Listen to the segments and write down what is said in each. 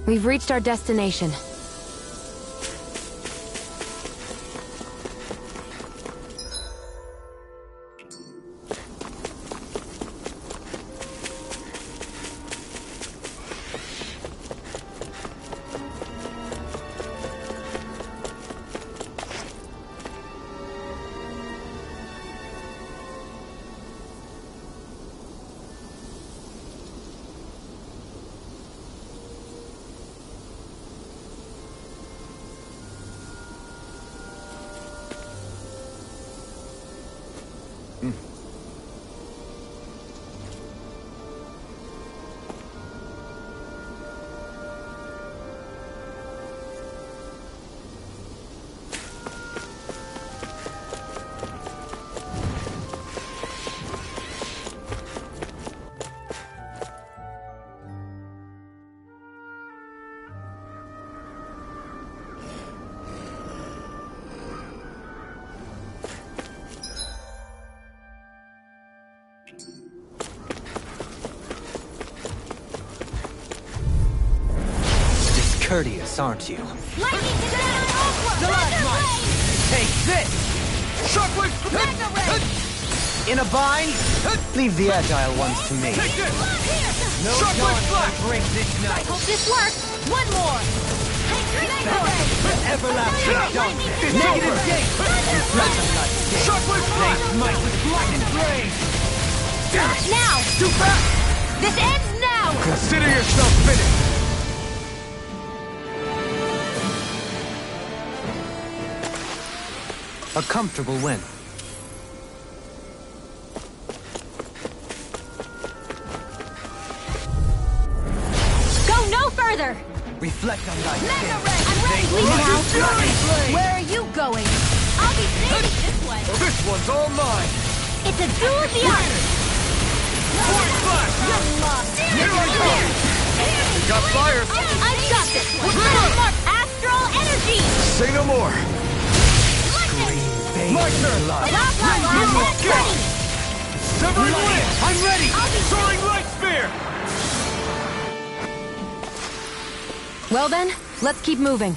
We've reached our destination. Courteous, aren't you? Lightning Stalagmite! Take this! Shockwave! Mega Ray! In a bind? Leave the agile ones to me. Take this! No Shockwave dawn Flash! can break this I night. hope this works! One more! Mega Ray! Everlasting dawn. Lightning Negative Stalagmite! gate. Let them not escape. Shockwave Flash! They smite with blackened blade. Now! Too fast! This ends now! Consider yourself finished. A comfortable win. Go no further! Reflect on thy Mega sin. Ray! I'm ready! They Leave run now! to blade. Where are you going? I'll be saving this one! Well, this one's all mine. It's a duel of the arts! Force Flash! You're lost! Here I go! You got fire! I've got this one! Smart astral energy! Say no more! My turn! Go! Severing Wind! I'm ready! Soaring Light Spear! Well then, let's keep moving.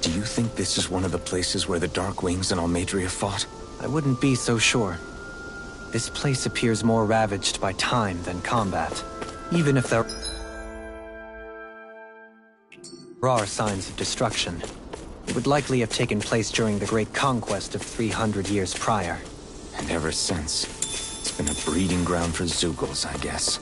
Do you think this is one of the places where the Dark Wings and Almadria fought? I wouldn't be so sure. This place appears more ravaged by time than combat. Even if there are signs of destruction, it would likely have taken place during the Great Conquest of 300 years prior. And ever since, it's been a breeding ground for Zeugles, I guess.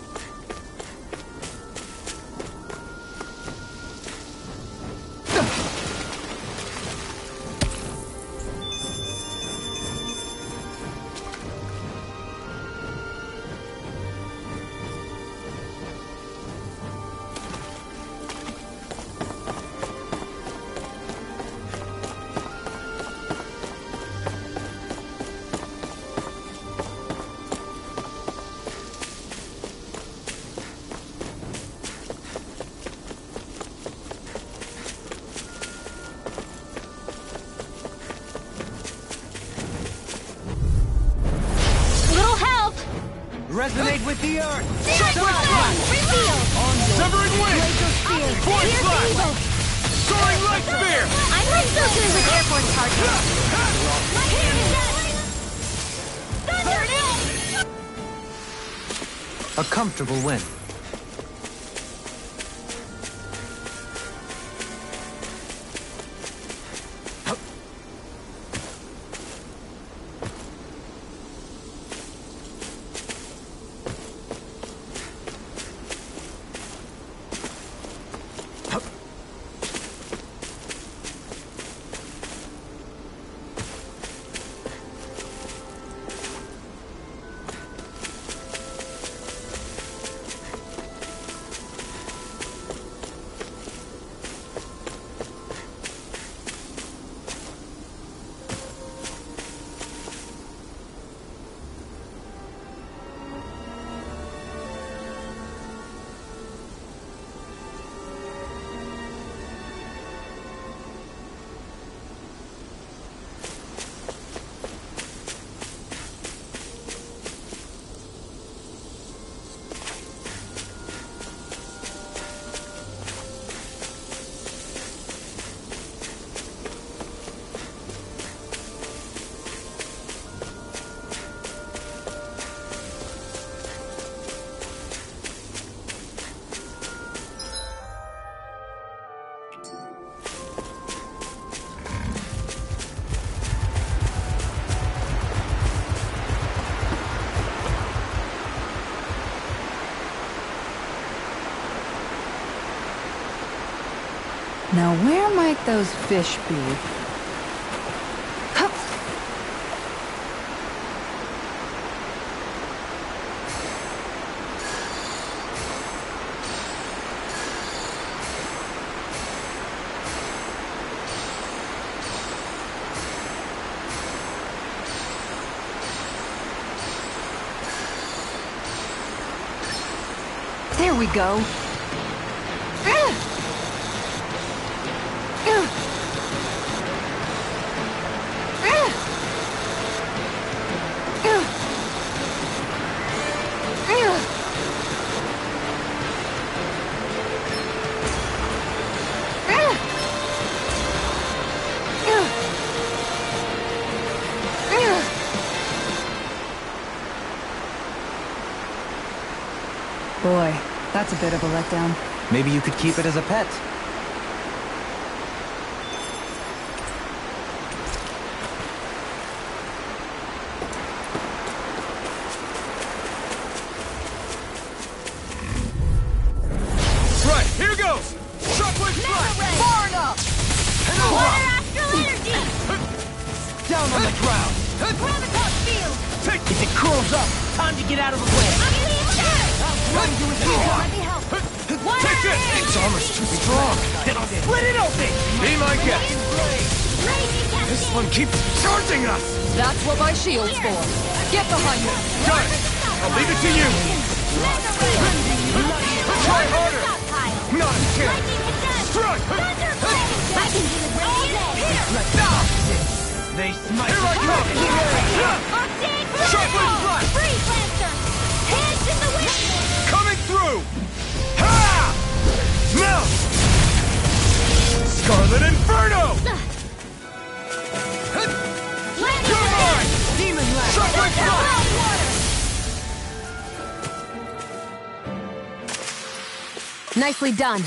more targets. My hand is dead! Thunder! A comfortable win. Now where might those fish be? Hup. There we go. Boy, that's a bit of a letdown. Maybe you could keep it as a pet. Right, here goes! Shockwave strike! Far enough! Water astral energy! Down on the ground! Gravitas field! Take If it curls up, time to get out of the way. I'm in the air! Run to his feet. Let me help. Water Take this! energy! Its armor's too strong! Then I'll split it open. Be my guest! Raging This cascade! one keeps charging us! That's what my shield's for. Get behind me. Got it! I'll leave it to you! Mega ray! Try harder! Stockpile! Not a chance! Lightning condensed! Strike! Thunder blade! I can do this all day! They smite. Here I come! Octane Shockwave Vertical! strike! Freeze Lancer! Hands in the wind! Coming through! Ha! Now! Scarlet Inferno! Lightning You're mine! Demon Lash. Shockwave strike! Water! Nicely done.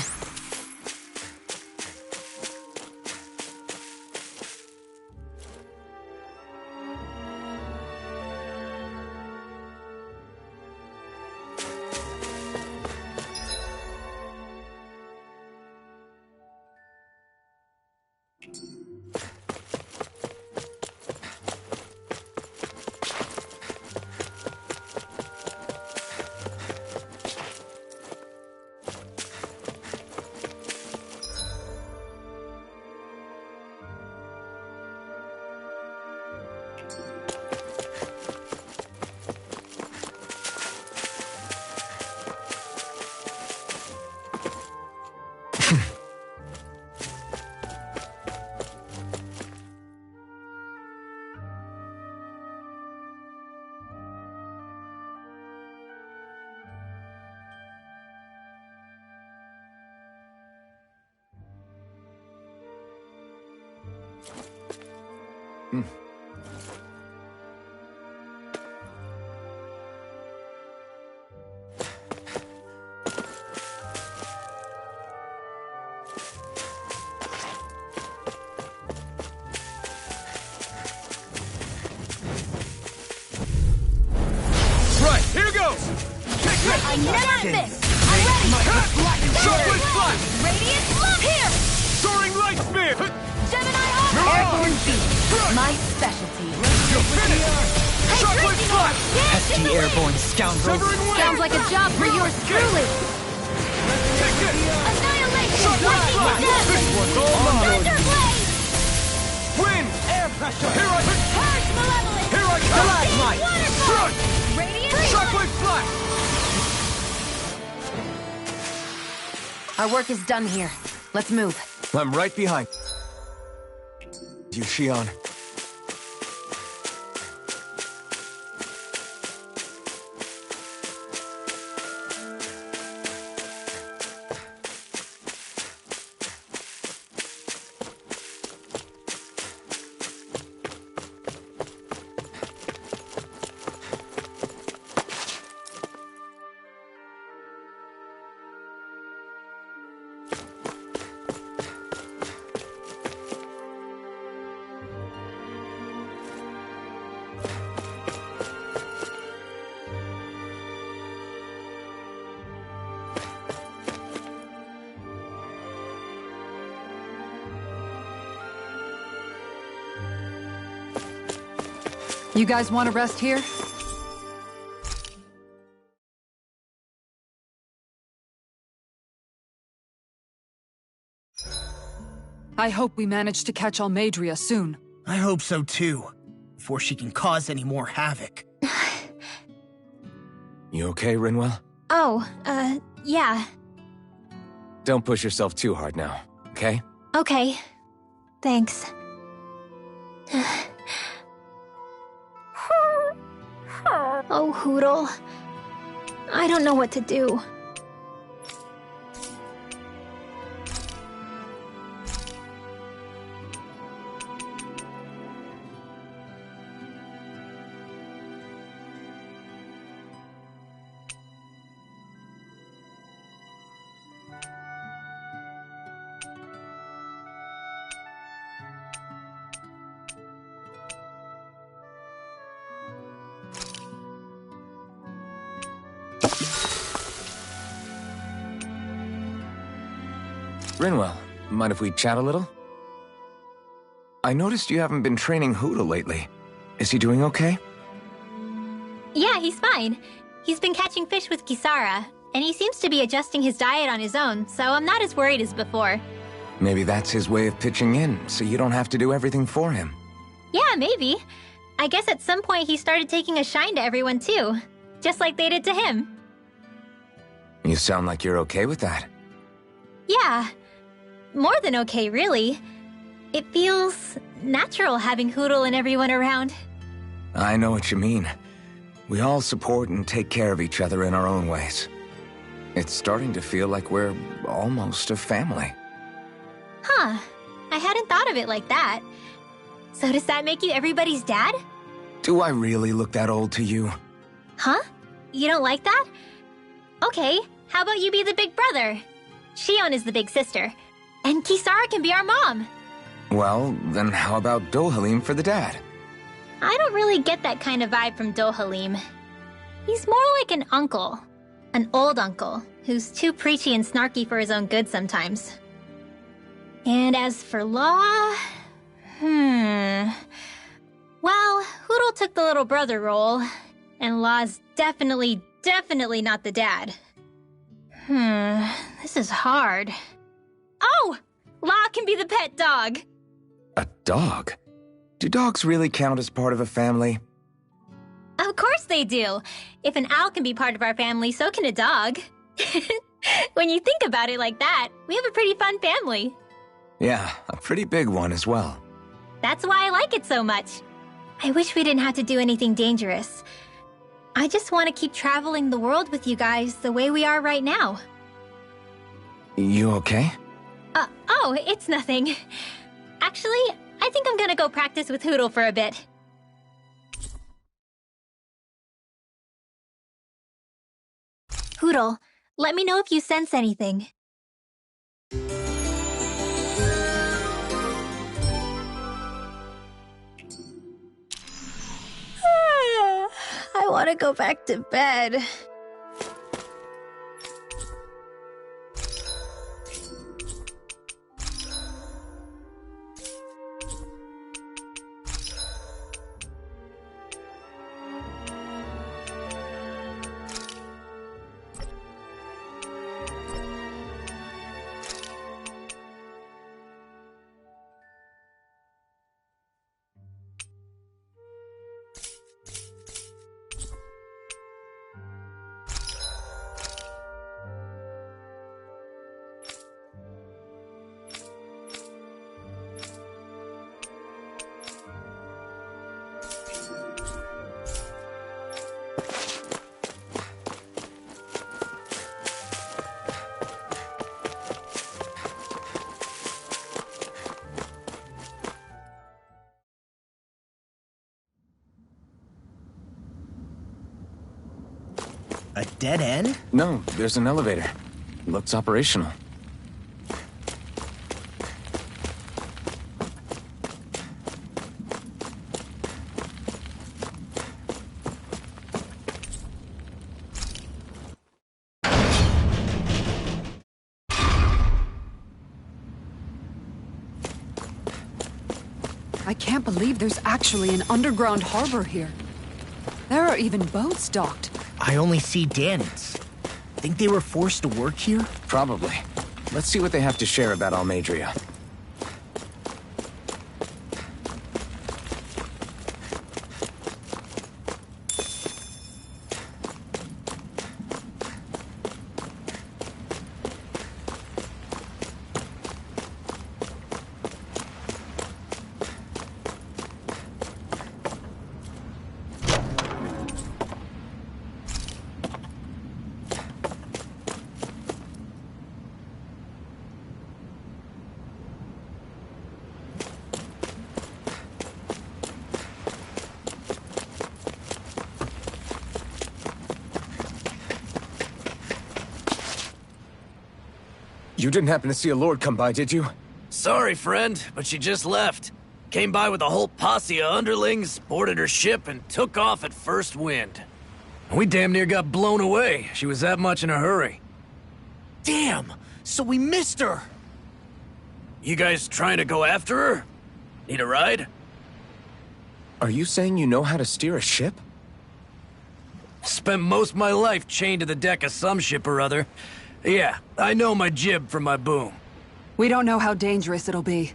Right, here goes! I never miss! I'm ready! Shockwave flash! Radiant love here! Soaring light spear! Gemini off! Airborne beat. My specialty. Shockwave flash! Pesky airborne scoundrels. Severing wing! Sounds like a job for yours truly. Take this! Annihilation! Shockwave Lightning flash! death! This one's all mine! Thunderblaze! Wind! Air pressure! Here I come! Purge malevolence! Here I come! Light! Waterfall! Run! Radiant Shockwave flash! Our work is done here. Let's move. I'm right behind you, Shion. You guys want to rest here? I hope we manage to catch Almadria soon. I hope so too, before she can cause any more havoc. You okay, Rinwell? Oh, yeah. Don't push yourself too hard now, okay? Okay. Thanks. Oh, Hootle. I don't know what to do. Rinwell, mind if we chat a little? I noticed you haven't been training Hootle lately. Is he doing okay? Yeah, he's fine. He's been catching fish with Kisara, and he seems to be adjusting his diet on his own, so I'm not as worried as before. Maybe that's his way of pitching in, so you don't have to do everything for him. Yeah, maybe. I guess at some point he started taking a shine to everyone too, just like they did to him. You sound like you're okay with that. Yeah. More than okay, really. It feels natural having Hootle and everyone around. I know what you mean. We all support and take care of each other in our own ways. It's starting to feel like we're almost a family. Huh. I hadn't thought of it like that. So does that make you everybody's dad? Do I really look that old to you? Huh? You don't like that? Okay, how about you be the big brother? Shion is the big sister. And Kisara can be our mom. Well, then how about Dohalim for the dad? I don't really get that kind of vibe from Dohalim. He's more like an uncle. An old uncle, who's too preachy and snarky for his own good sometimes. And as for Law... Well, Hootle took the little brother role, and Law's definitely not the dad. This is hard. Oh! Law can be the pet dog! A dog? Do dogs really count as part of a family? Of course they do! If an owl can be part of our family, so can a dog. When you think about it like that, we have a pretty fun family. Yeah, a pretty big one as well. That's why I like it so much. I wish we didn't have to do anything dangerous. I just want to keep traveling the world with you guys the way we are right now. You okay? Oh, it's nothing. Actually, I'd think I'm gonna go practice with Hootle for a bit. Hootle, let me know if you sense anything. I want to go back to bed. A dead end? No, there's an elevator. Looks operational. I can't believe there's actually an underground harbor here. There are even boats docked. I only see Danans. Think they were forced to work here? Probably. Let's see what they have to share about Almedria. You didn't happen to see a lord come by, did you? Sorry, friend, but she just left. Came by with a whole posse of underlings, boarded her ship, and took off at first wind. We damn near got blown away. She was that much in a hurry. Damn! So we missed her! You guys trying to go after her? Need a ride? Are you saying you know how to steer a ship? Spent most of my life chained to the deck of some ship or other. Yeah, I know my jib from my boom. We don't know how dangerous it'll be.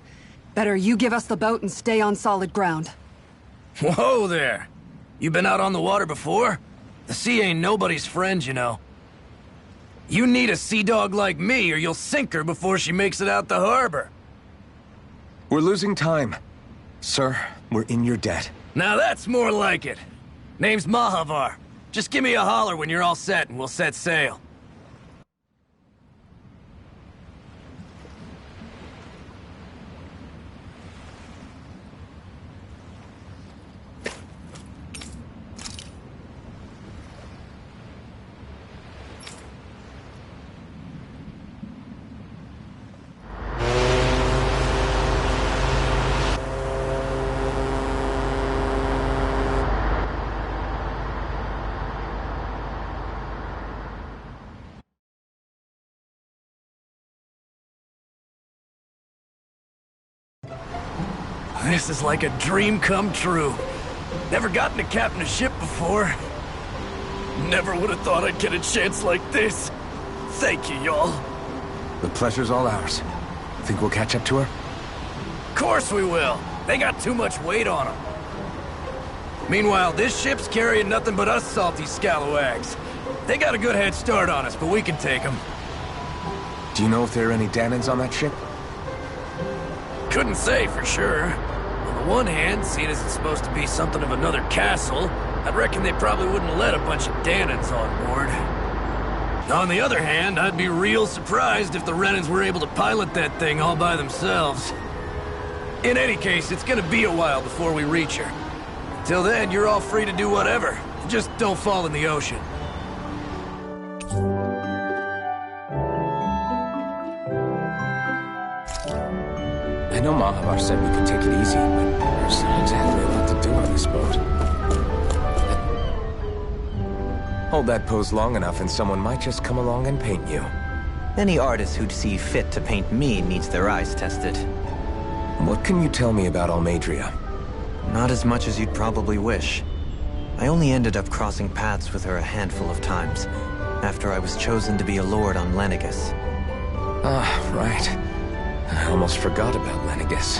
Better you give us the boat and stay on solid ground. Whoa there! You been out on the water before? The sea ain't nobody's friend, you know. You need a sea dog like me, or you'll sink her before she makes it out the harbor. We're losing time. Sir, we're in your debt. Now that's more like it. Name's Mahavar. Just give me a holler when you're all set and we'll set sail. This is like a dream come true. Never gotten to captain a ship before. Never would have thought I'd get a chance like this. Thank you, y'all. The pleasure's all ours. Think we'll catch up to her? Of course we will. They got too much weight on them. Meanwhile, this ship's carrying nothing but us salty scalawags. They got a good head start on us, but we can take them. Do you know if there are any Danans on that ship? Couldn't say for sure. On the one hand, seeing as it's supposed to be something of another castle, I'd reckon they probably wouldn't let a bunch of Danans on board. On the other hand, I'd be real surprised if the Renans were able to pilot that thing all by themselves. In any case, it's gonna be a while before we reach her. Till then, you're all free to do whatever. Just don't fall in the ocean. I know Mahavar said we could take it easy, but there's not exactly a lot to do on this boat. Hold that pose long enough and someone might just come along and paint you. Any artist who'd see fit to paint me needs their eyes tested. What can you tell me about Almeidrea? Not as much as you'd probably wish. I only ended up crossing paths with her a handful of times, after I was chosen to be a lord on Lenegus. Ah, right. I almost forgot about Lenegus.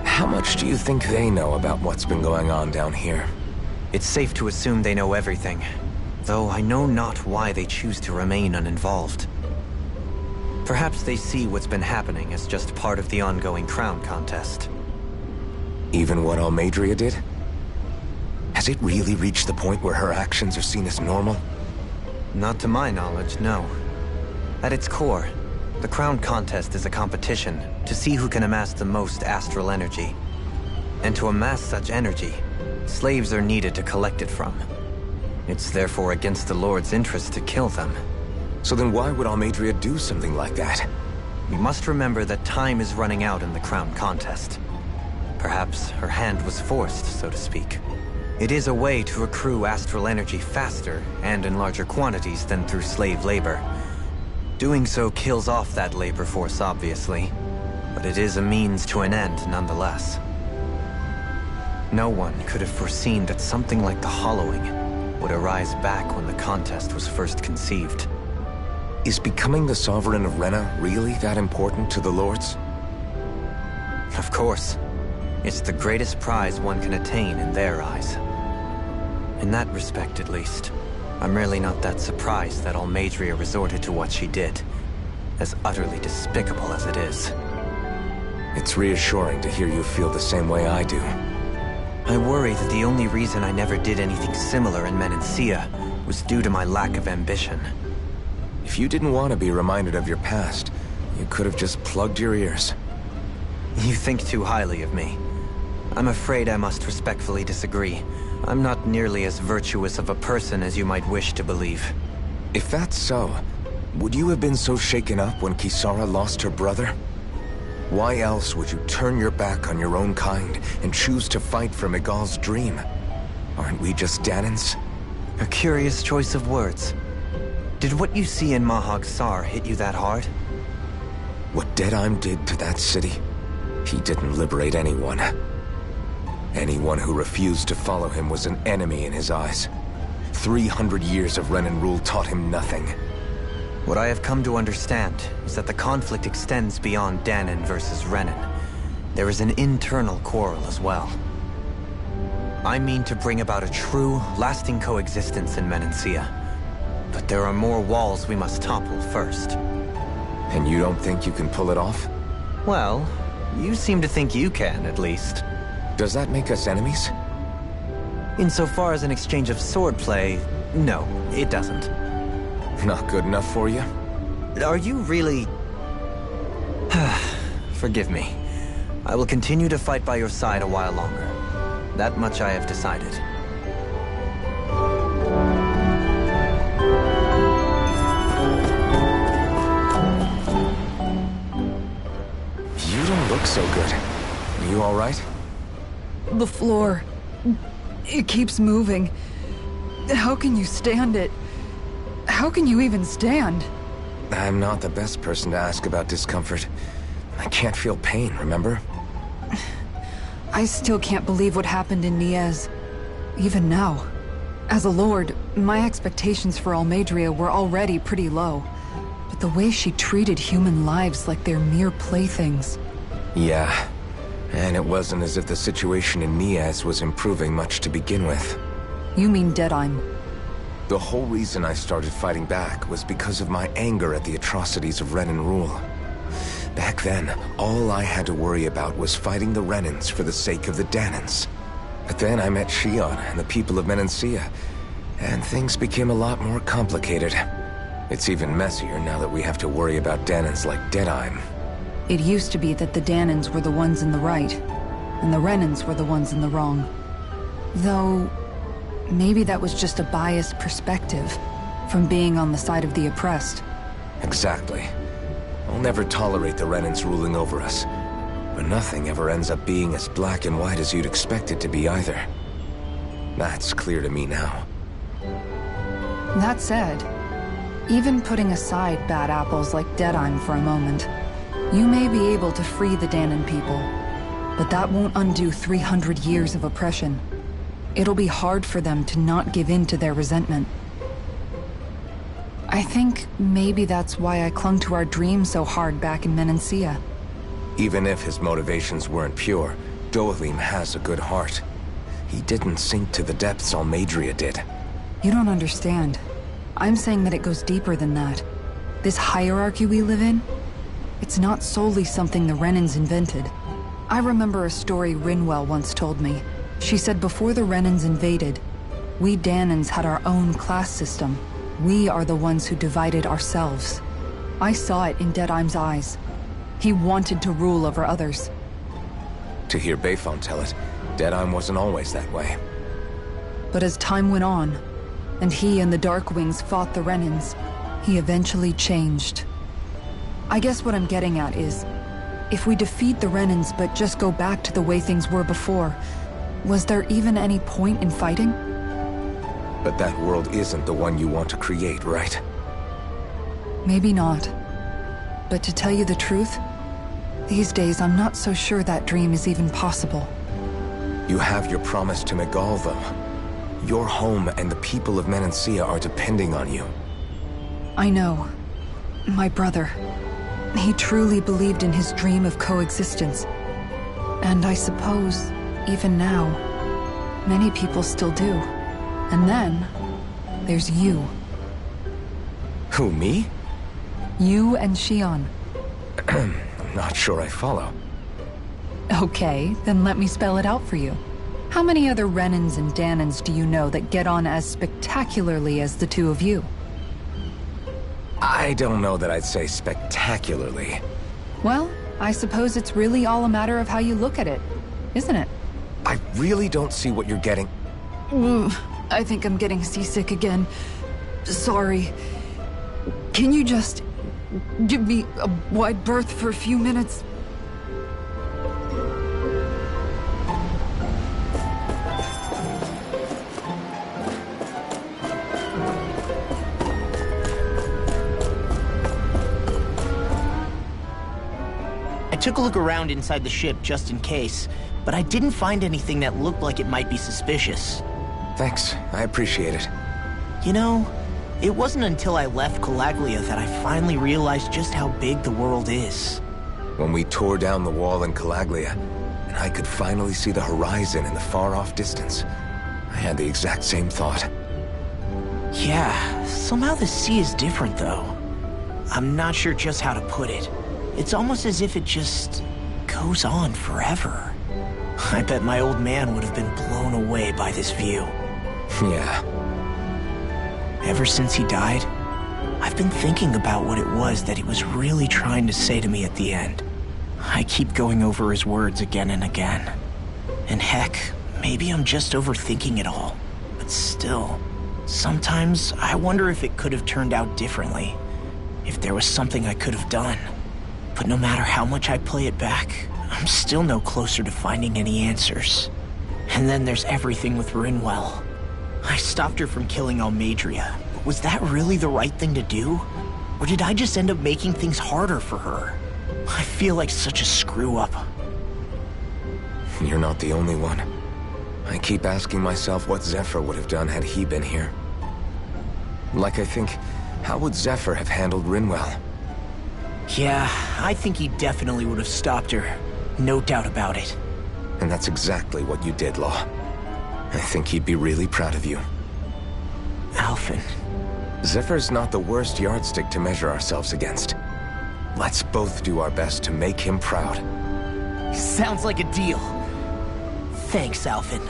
How much do you think they know about what's been going on down here? It's safe to assume they know everything, though I know not why they choose to remain uninvolved. Perhaps they see what's been happening as just part of the ongoing crown contest. Even what Almeidrea did? Has it really reached the point where her actions are seen as normal? Not to my knowledge, no. At its core, the crown contest is a competition to see who can amass the most astral energy. And to amass such energy, slaves are needed to collect it from. It's therefore against the Lord's interest to kill them. So then why would Almeidrea do something like that? We must remember that time is running out in the crown contest. Perhaps her hand was forced, so to speak. It is a way to accrue astral energy faster and in larger quantities than through slave labor. Doing so kills off that labor force, obviously, but it is a means to an end nonetheless. No one could have foreseen that something like the Hollowing would arise back when the contest was first conceived. Is becoming the Sovereign of Renna really that important to the Lords? Of course. It's the greatest prize one can attain in their eyes. In that respect, at least, I'm really not that surprised that Almeidrea resorted to what she did, as utterly despicable as it is. It's reassuring to hear you feel the same way I do. I worry that the only reason I never did anything similar in Menancia was due to my lack of ambition. If you didn't want to be reminded of your past, you could have just plugged your ears. You think too highly of me. I'm afraid I must respectfully disagree. I'm not nearly as virtuous of a person as you might wish to believe. If that's so, would you have been so shaken up when Kisara lost her brother? Why else would you turn your back on your own kind and choose to fight for Miguel's dream? Aren't we just Danans? A curious choice of words. Did what you see in Mahag Sar hit you that hard? What Deadheim did to that city, he didn't liberate anyone. Anyone who refused to follow him was an enemy in his eyes. 300 years of Renan rule taught him nothing. What I have come to understand is that the conflict extends beyond Danan versus Renan. There is an internal quarrel as well. I mean to bring about a true, lasting coexistence in Menancia. But there are more walls we must topple first. And you don't think you can pull it off? Well, you seem to think you can, at least. Does that make us enemies? Insofar as an exchange of swordplay, no, it doesn't. Not good enough for you? Are you really... Forgive me. I will continue to fight by your side a while longer. That much I have decided. You don't look so good. Are you all right? The floor. It keeps moving. How can you stand it? How can you even stand? I'm not the best person to ask about discomfort. I can't feel pain, remember? I still can't believe what happened in Niez. Even now. As a lord, my expectations for Almeidrea were already pretty low. But the way she treated human lives like they're mere playthings. Yeah. And it wasn't as if the situation in Niez was improving much to begin with. You mean Deadheim? The whole reason I started fighting back was because of my anger at the atrocities of Renan rule. Back then, all I had to worry about was fighting the Renans for the sake of the Danans. But then I met Shion and the people of Menancia, and things became a lot more complicated. It's even messier now that we have to worry about Danans like Deadheim. It used to be that the Danans were the ones in the right, and the Renans were the ones in the wrong. Though, maybe that was just a biased perspective from being on the side of the oppressed. Exactly. I'll never tolerate the Renans ruling over us. But nothing ever ends up being as black and white as you'd expect it to be either. That's clear to me now. That said, even putting aside bad apples like Deadheim for a moment, you may be able to free the Danan people, but that won't undo 300 years of oppression. It'll be hard for them to not give in to their resentment. I think maybe that's why I clung to our dream so hard back in Menancia. Even if his motivations weren't pure, Dohalim has a good heart. He didn't sink to the depths Almadria did. You don't understand. I'm saying that it goes deeper than that. This hierarchy we live in, it's not solely something the Renans invented. I remember a story Rinwell once told me. She said before the Renans invaded, we Danans had our own class system. We are the ones who divided ourselves. I saw it in Deadheim's eyes. He wanted to rule over others. To hear Bayfon tell it, Deadheim wasn't always that way. But as time went on, and he and the Darkwings fought the Renans, he eventually changed. I guess what I'm getting at is, if we defeat the Renans but just go back to the way things were before, was there even any point in fighting? But that world isn't the one you want to create, right? Maybe not. But to tell you the truth, these days I'm not so sure that dream is even possible. You have your promise to Megal, though. Your home and the people of Menancia are depending on you. I know. My brother. He truly believed in his dream of coexistence. And I suppose, even now, many people still do. And then, there's you. Who, me? You and Shion. I'm not sure I follow. Okay, then let me spell it out for you. How many other Renans and Danans do you know that get on as spectacularly as the two of you? I don't know that I'd say spectacularly. Well, I suppose it's really all a matter of how you look at it, isn't it? I really don't see what you're getting. I think I'm getting seasick again. Sorry. Can you just give me a wide berth for a few minutes? I took a look around inside the ship just in case, but I didn't find anything that looked like it might be suspicious. Thanks, I appreciate it. You know, it wasn't until I left Calaglia that I finally realized just how big the world is. When we tore down the wall in Calaglia, and I could finally see the horizon in the far-off distance, I had the exact same thought. Yeah, somehow the sea is different though. I'm not sure just how to put it. It's almost as if it just goes on forever. I bet my old man would have been blown away by this view. Yeah. Ever since he died, I've been thinking about what it was that he was really trying to say to me at the end. I keep going over his words again and again. And heck, maybe I'm just overthinking it all. But still, sometimes I wonder if it could have turned out differently. If there was something I could have done. But no matter how much I play it back, I'm still no closer to finding any answers. And then there's everything with Rinwell. I stopped her from killing Almadria, but was that really the right thing to do? Or did I just end up making things harder for her? I feel like such a screw-up. You're not the only one. I keep asking myself what Zephyr would have done had he been here. Like I think, how would Zephyr have handled Rinwell? Yeah, I think he definitely would have stopped her. No doubt about it. And that's exactly what you did, Law. I think he'd be really proud of you. Alphen. Zephyr's not the worst yardstick to measure ourselves against. Let's both do our best to make him proud. Sounds like a deal. Thanks, Alphen.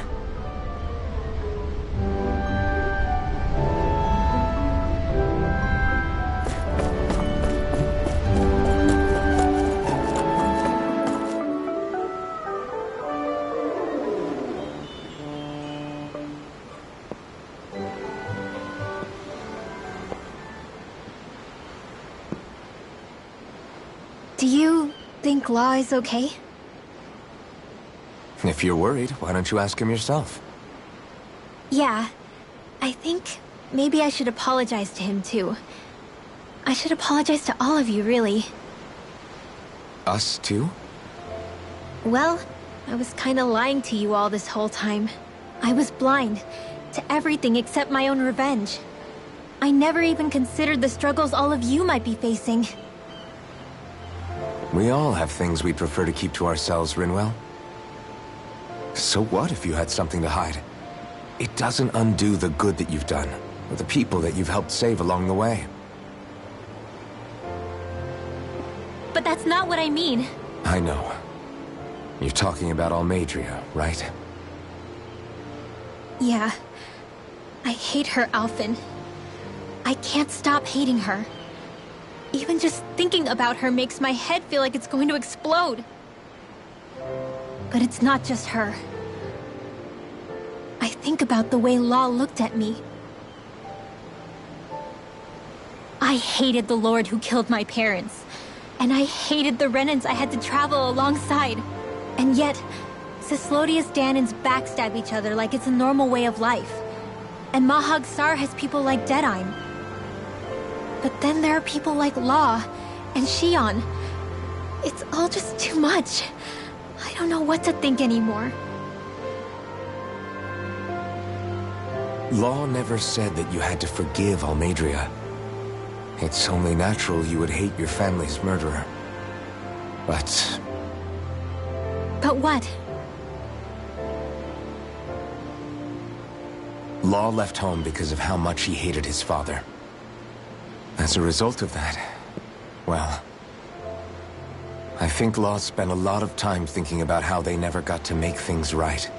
think Law is okay? If you're worried, why don't you ask him yourself? Yeah. I think maybe I should apologize to him too. I should apologize to all of you, really. Us too? Well, I was kinda lying to you all this whole time. I was blind to everything except my own revenge. I never even considered the struggles all of you might be facing. We all have things we'd prefer to keep to ourselves, Rinwell. So what if you had something to hide? It doesn't undo the good that you've done, or the people that you've helped save along the way. But that's not what I mean. I know. You're talking about Almadria, right? Yeah. I hate her, Alphen. I can't stop hating her. Even just thinking about her makes my head feel like it's going to explode. But it's not just her. I think about the way Law looked at me. I hated the Lord who killed my parents. And I hated the Renans I had to travel alongside. And yet, Cislodius Danans backstab each other like it's a normal way of life. And Mahag Sar has people like Deadeye. But then there are people like Law and Shion. It's all just too much. I don't know what to think anymore. Law never said that you had to forgive Almadria. It's only natural you would hate your family's murderer. But what? Law left home because of how much he hated his father. As a result of that, well, I think Law spent a lot of time thinking about how they never got to make things right.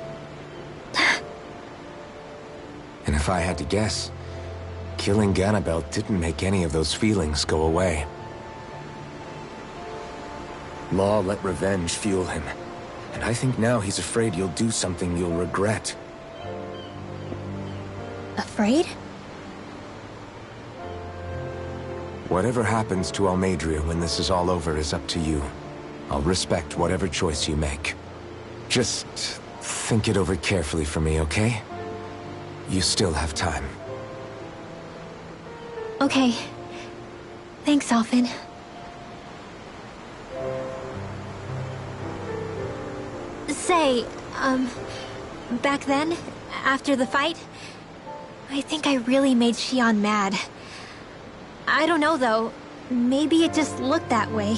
And if I had to guess, killing Ganabel didn't make any of those feelings go away. Law let revenge fuel him, and I think now he's afraid you'll do something you'll regret. Afraid? Whatever happens to Almadria when this is all over is up to you. I'll respect whatever choice you make. Just think it over carefully for me, okay? You still have time. Okay. Thanks, Alphen. Say, back then, after the fight, I think I really made Shion mad. I don't know, though. Maybe it just looked that way.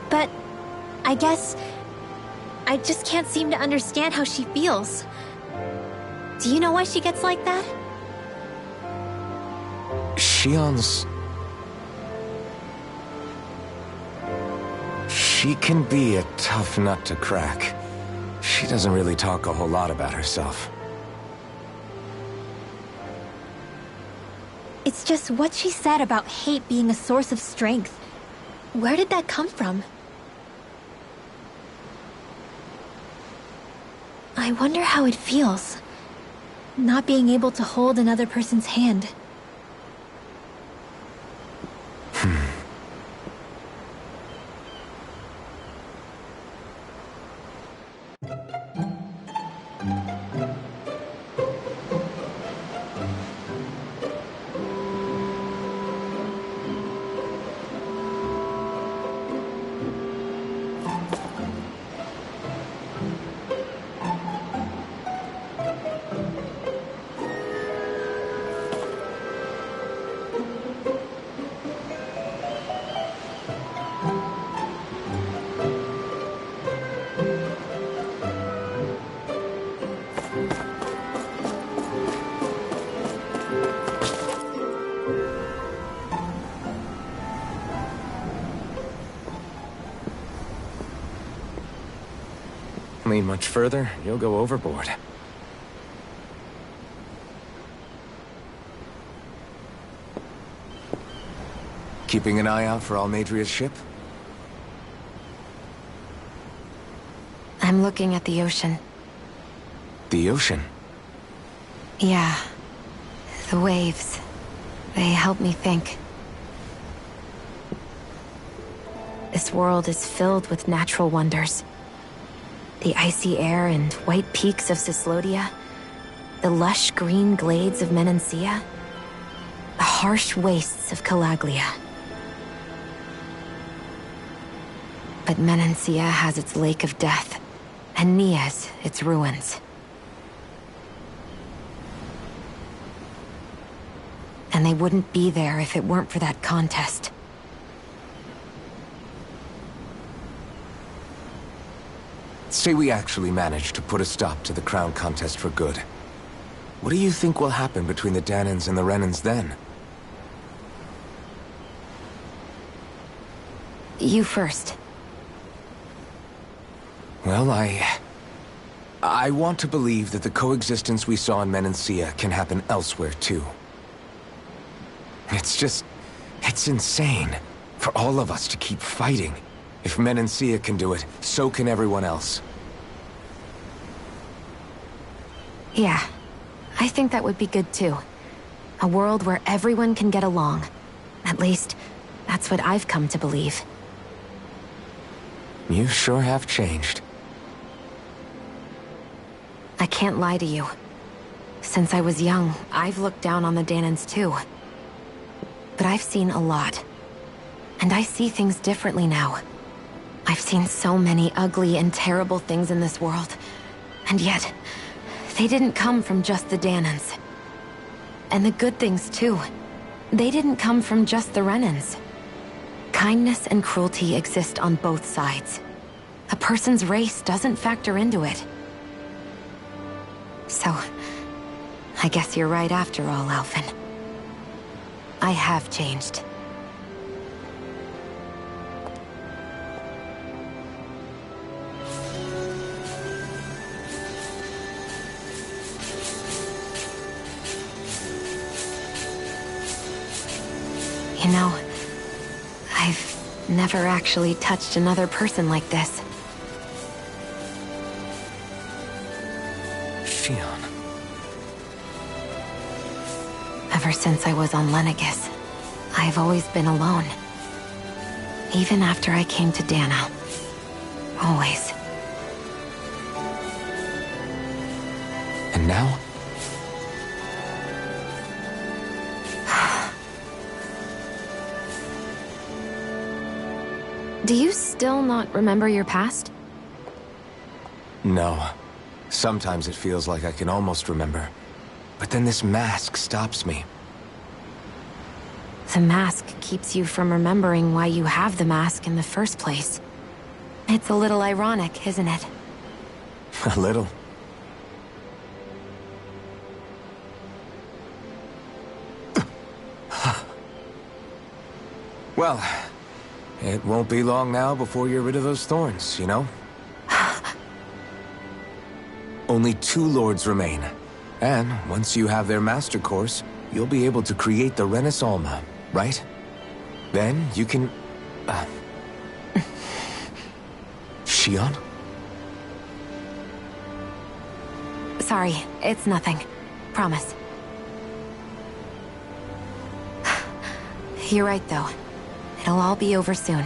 But I guess I just can't seem to understand how she feels. Do you know why she gets like that? Shion's... She can be a tough nut to crack. She doesn't really talk a whole lot about herself. It's just what she said about hate being a source of strength. Where did that come from? I wonder how it feels, not being able to hold another person's hand. Lean much further, you'll go overboard. Keeping an eye out for Almadria's ship? I'm looking at the ocean. The ocean? Yeah. The waves. They help me think. This world is filled with natural wonders. The icy air and white peaks of Cislodia, the lush green glades of Menancia, the harsh wastes of Calaglia. But Menancia has its Lake of Death, and Nias its ruins. And they wouldn't be there if it weren't for that contest. Say we actually managed to put a stop to the crown contest for good. What do you think will happen between the Danans and the Renans then? You first. Well, I want to believe that the coexistence we saw in Menancia can happen elsewhere, too. It's insane for all of us to keep fighting. If Menancia can do it, so can everyone else. Yeah, I think that would be good too. A world where everyone can get along. At least, that's what I've come to believe. You sure have changed. I can't lie to you. Since I was young, I've looked down on the Danans too. But I've seen a lot. And I see things differently now. I've seen so many ugly and terrible things in this world. And yet, they didn't come from just the Danans. And the good things too. They didn't come from just the Renans. Kindness and cruelty exist on both sides. A person's race doesn't factor into it. So, I guess you're right after all, Alphen. I have changed. You know, I've never actually touched another person like this. Shion. Ever since I was on Lenegis, I've always been alone. Even after I came to Dana. Always. And now? Do you still not remember your past? No. Sometimes it feels like I can almost remember. But then this mask stops me. The mask keeps you from remembering why you have the mask in the first place. It's a little ironic, isn't it? A little. Well, it won't be long now before you're rid of those thorns, you know? Only 2 lords remain. And once you have their master course, you'll be able to create the Renis Alma, right? Then you can... Shion? Sorry, it's nothing. Promise. You're right, though. It'll all be over soon.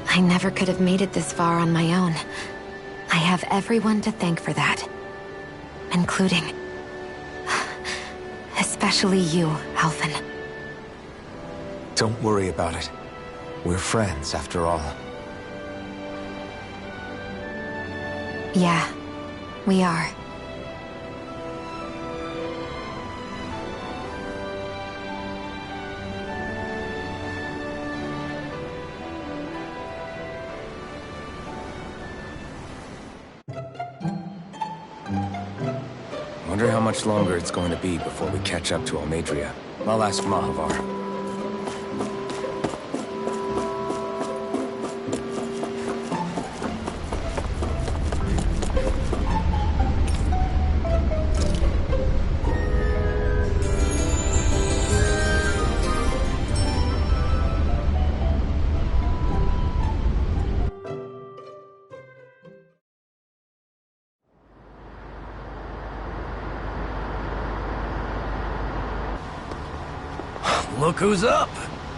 I never could have made it this far on my own. I have everyone to thank for that. Including... especially you, Alphen. Don't worry about it. We're friends, after all. Yeah, we are. Wonder how much longer it's going to be before we catch up to Almeidrea. I'll ask Mahavar. Look who's up.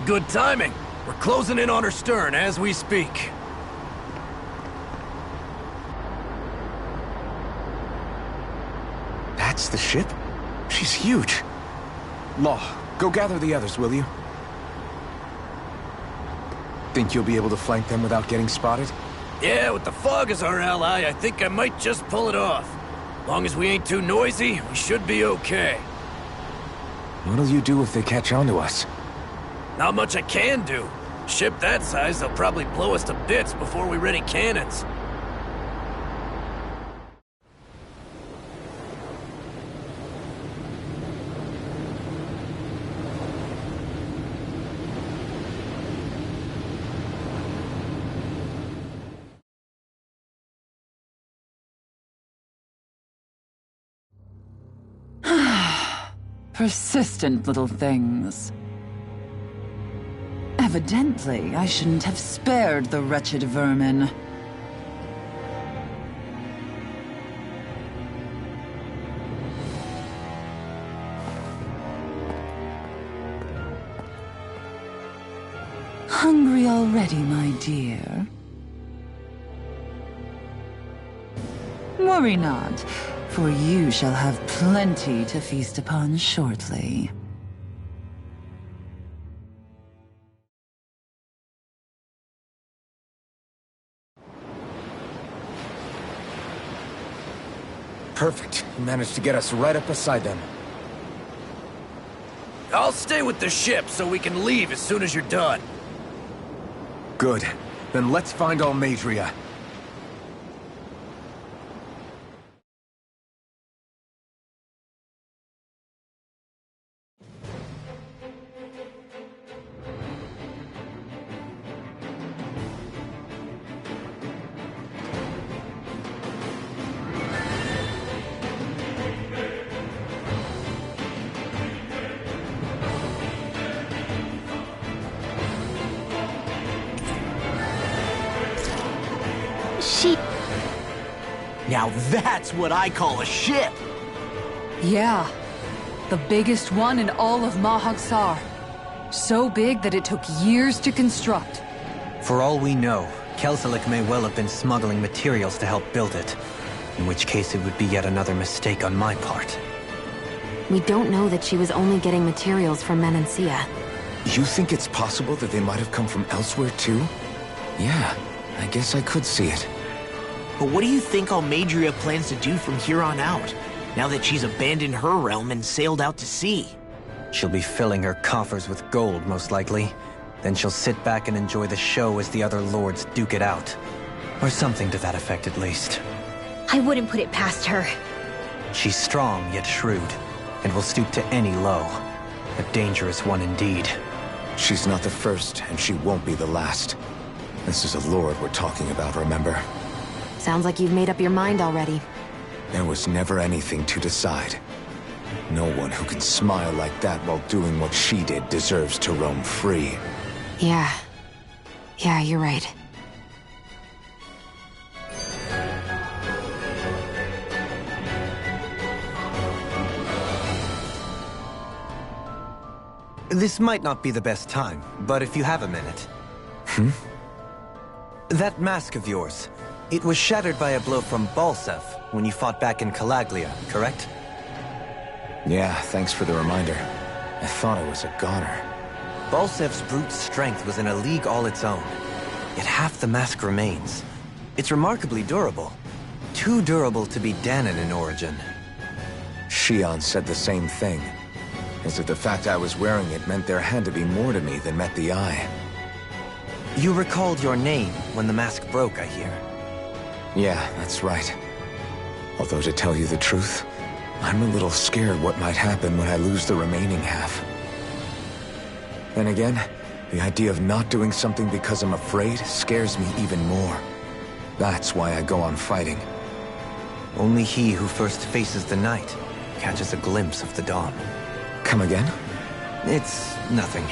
Good timing. We're closing in on her stern as we speak. That's the ship? She's huge. Law, go gather the others, will you? Think you'll be able to flank them without getting spotted? Yeah, with the fog as our ally, I think I might just pull it off. Long as we ain't too noisy, we should be okay. What'll you do if they catch on to us? Not much I can do. Ship that size, they'll probably blow us to bits before we ready cannons. Persistent little things. Evidently, I shouldn't have spared the wretched vermin. Hungry already, my dear? Worry not, for you shall have plenty to feast upon shortly. Perfect. You managed to get us right up beside them. I'll stay with the ship so we can leave as soon as you're done. Good. Then let's find Almadria. Now that's what I call a ship! Yeah. The biggest one in all of Mahagsar. So big that it took years to construct. For all we know, Kelselik may well have been smuggling materials to help build it. In which case it would be yet another mistake on my part. We don't know that she was only getting materials from Menancia. You think it's possible that they might have come from elsewhere too? Yeah, I guess I could see it. But what do you think Almadria plans to do from here on out, now that she's abandoned her realm and sailed out to sea? She'll be filling her coffers with gold, most likely. Then she'll sit back and enjoy the show as the other lords duke it out. Or something to that effect, at least. I wouldn't put it past her. She's strong, yet shrewd, and will stoop to any low. A dangerous one indeed. She's not the first, and she won't be the last. This is a lord we're talking about, remember? Sounds like you've made up your mind already. There was never anything to decide. No one who can smile like that while doing what she did deserves to roam free. Yeah. Yeah, you're right. This might not be the best time, but if you have a minute. That mask of yours, it was shattered by a blow from Balsev when you fought back in Calaglia, correct? Yeah, thanks for the reminder. I thought I was a goner. Balsev's brute strength was in a league all its own. Yet half the mask remains. It's remarkably durable. Too durable to be Danon in origin. Shion said the same thing. As if the fact I was wearing it meant there had to be more to me than met the eye. You recalled your name when the mask broke, I hear. Yeah, that's right. Although to tell you the truth, I'm a little scared what might happen when I lose the remaining half. Then again, the idea of not doing something because I'm afraid scares me even more. That's why I go on fighting. Only he who first faces the night catches a glimpse of the dawn. Come again? It's nothing.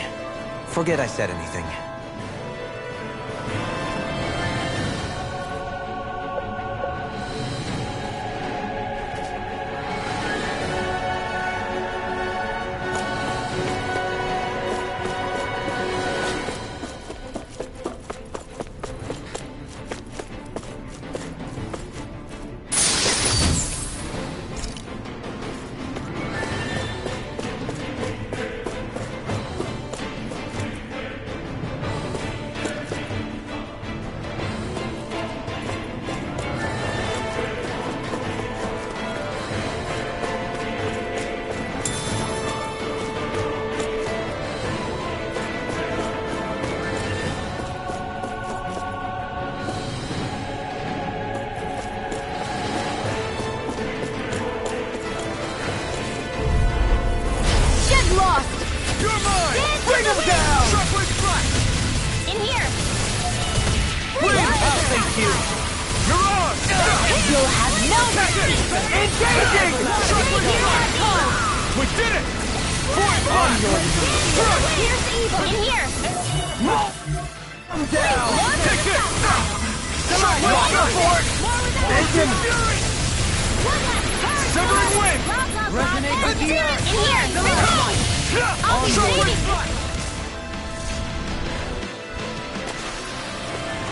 Forget I said anything. you! You're on! You'll have no mercy! Engaging! We did it! Here's evil! In here! I'm down! Take it! Severing wind! Resonate with the earth! In here! I'll be saving!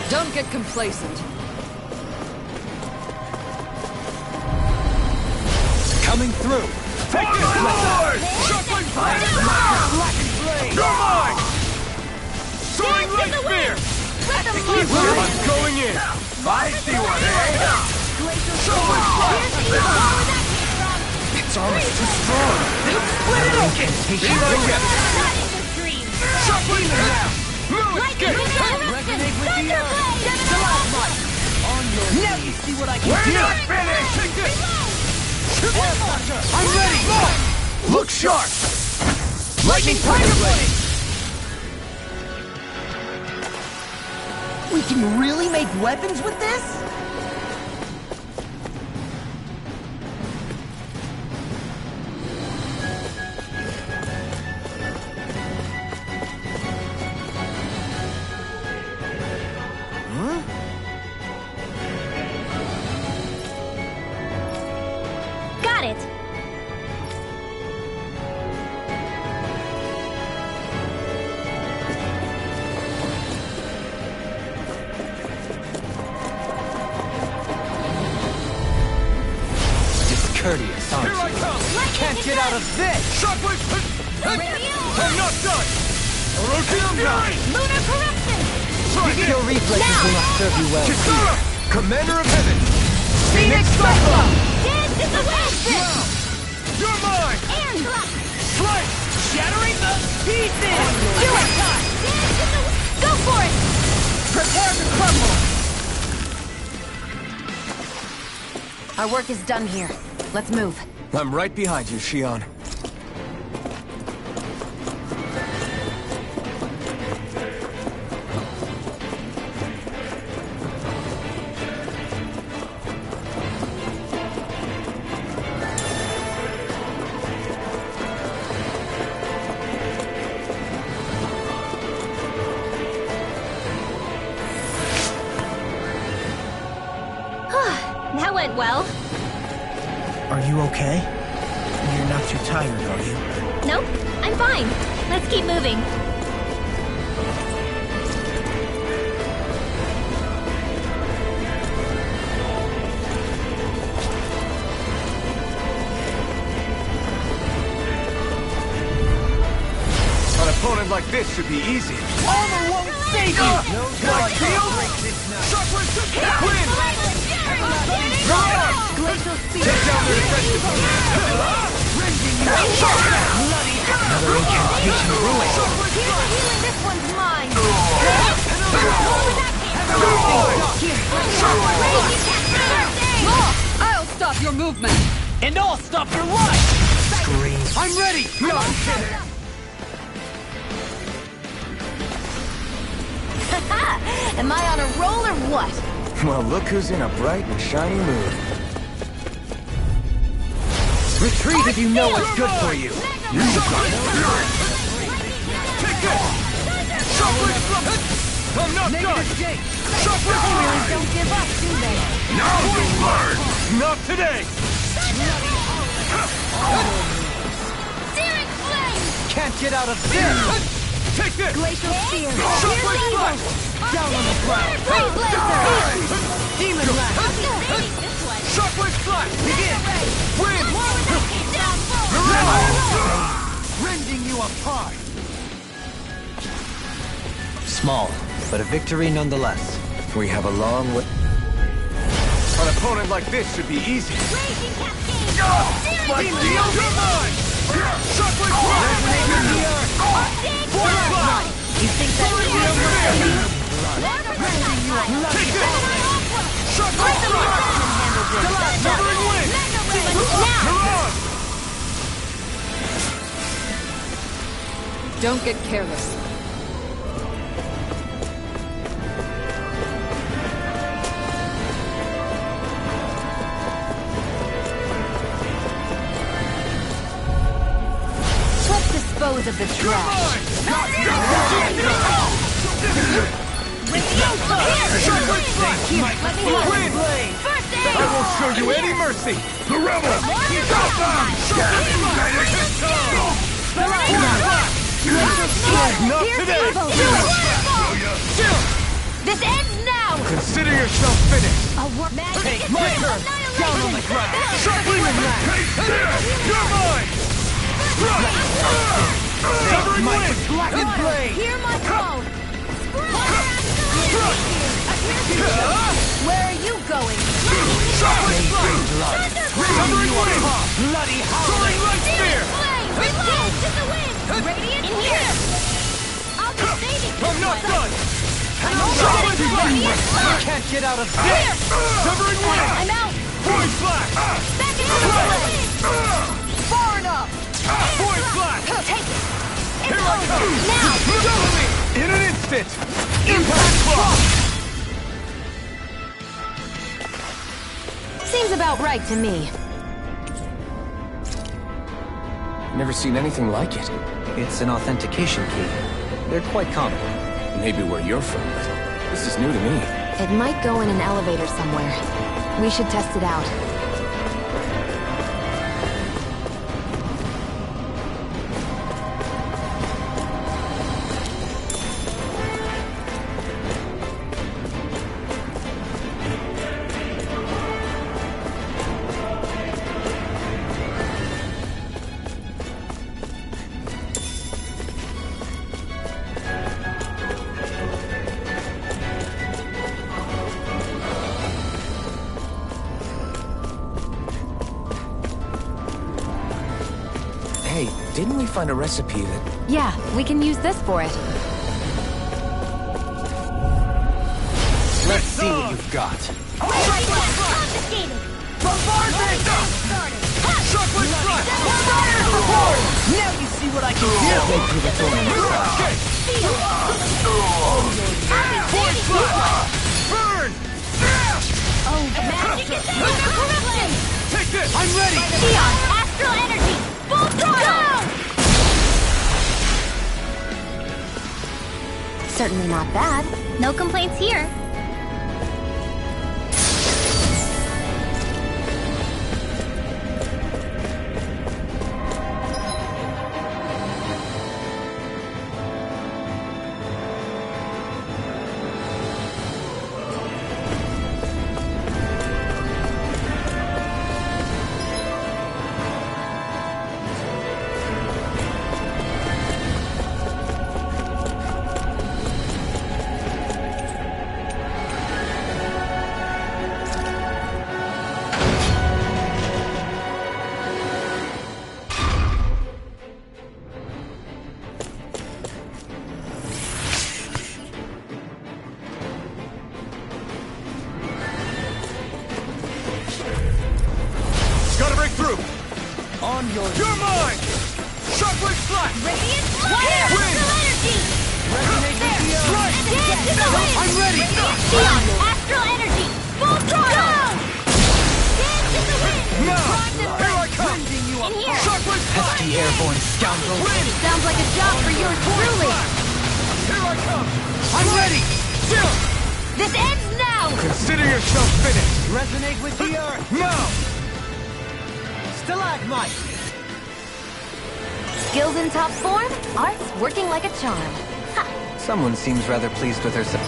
Don't get complacent. Coming through! Take this, Lord! Shuffling blade! Blackened blade! You're mine! Soaring light spear! I'm going in! I see one, eh? Shuffling blade! It's almost too strong. Split it open! Here I get it! Shuffling blade! Move! Escape! Resonate with the earth! On your knees! See what I can We're do! not finished! Take this! I'm ready! Look sharp! Lightning Tiger Blade! We can really make weapons with this? Got it! Discourteous, aren't Here I you? come! Can't get out of this! Shockwave! I'm not done! Orochi's Fury! Lunar corruption! Your reflexes will not serve you well. Kisara! Commander of Heaven! Phoenix Cyclone! Dance in the wind! You're mine! Air drop! Slice! Shattering the pieces! Do it! Dance in the wind! Go for it! Prepare to crumble! Our work is done here. Let's move. I'm right behind you, Shion. That went well. Are you okay? You're not too tired, are you? Nope, I'm fine. Let's keep moving. An opponent like this should be easy. Armor won't save you! Like shield? Shockwave! Wind! Glacial speed! Take down their defensive Another incantation ruin. Healing, this one's mine. I'll stop your movement! And I'll stop your life! Screams. I'm ready! No, I'm kidding! Am I on a roll or what? Well, look who's in a bright and shiny mood. Retreat if you know what's good for you. Take this! Shockwave! I'm not done! Shockwave! Don't give up, do they? Now you learn! Not today! Searing flame! Can't get out of this! Take this! Glacial spear. Shockwave flash! Down on the ground! Freeze blazer! Demon blast! Shockwave flash! Begin! Wind! Rending you apart! Small, but a victory nonetheless. We have a long way. An opponent like this should be easy. Raging cascade! Like deal! You're mine! Shockwave flash! Void flash! You think that Take this! Shockwave flash! Severing wind! You're on! Don't get careless. dispose of the trash. I won't show you any mercy! The rebel! Not today! This ends now! Consider yourself finished! Take my turn! Down on the ground! You're mine! Severing wind! Blackened blade! Hear my call! Where are you going? Severing wind! Bloody Soaring light spear! Radiant in here! I'll be saving I'm not done! I can't get out of this! Severing wind! I'm out! Void flash! Back into the way! Far enough! Void flash! Take it! Here I come! Now! Double me! In an instant! Impact clock! Seems about right to me. Never seen anything like it. It's an authentication key. They're quite common. Maybe where you're from, but this is new to me. It might go in an elevator somewhere. We should test it out. Hey, didn't we find a recipe that... Yeah, we can use this for it. Let's see what you've got. Confiscated! Bombardment! Shockwave strike! Now you see what I can do! Void flash! Burn! Magic is everywhere! Take this! I'm ready! Neon, astral energy! Full throttle! Certainly not bad. No complaints here. Gotta break through! On your... You're mine! Shockwave slash! Radiant fire! Wind! Astral energy! Resonate with the strike! Dance to the wind! I'm ready! Neon, astral energy! Full throttle! Dance to the wind! Now! Primed and Here I ready! come! In here! Shockwave slash! Pesky airborne scoundrel. Wind! Sounds like a job for yours truly! Here I come! I'm ready! Still! This ends now! Consider yourself finished! Resonate with the earth. Now! Stalagmite. Skills in top form, art's working like a charm. Ha! Someone seems rather pleased with herself.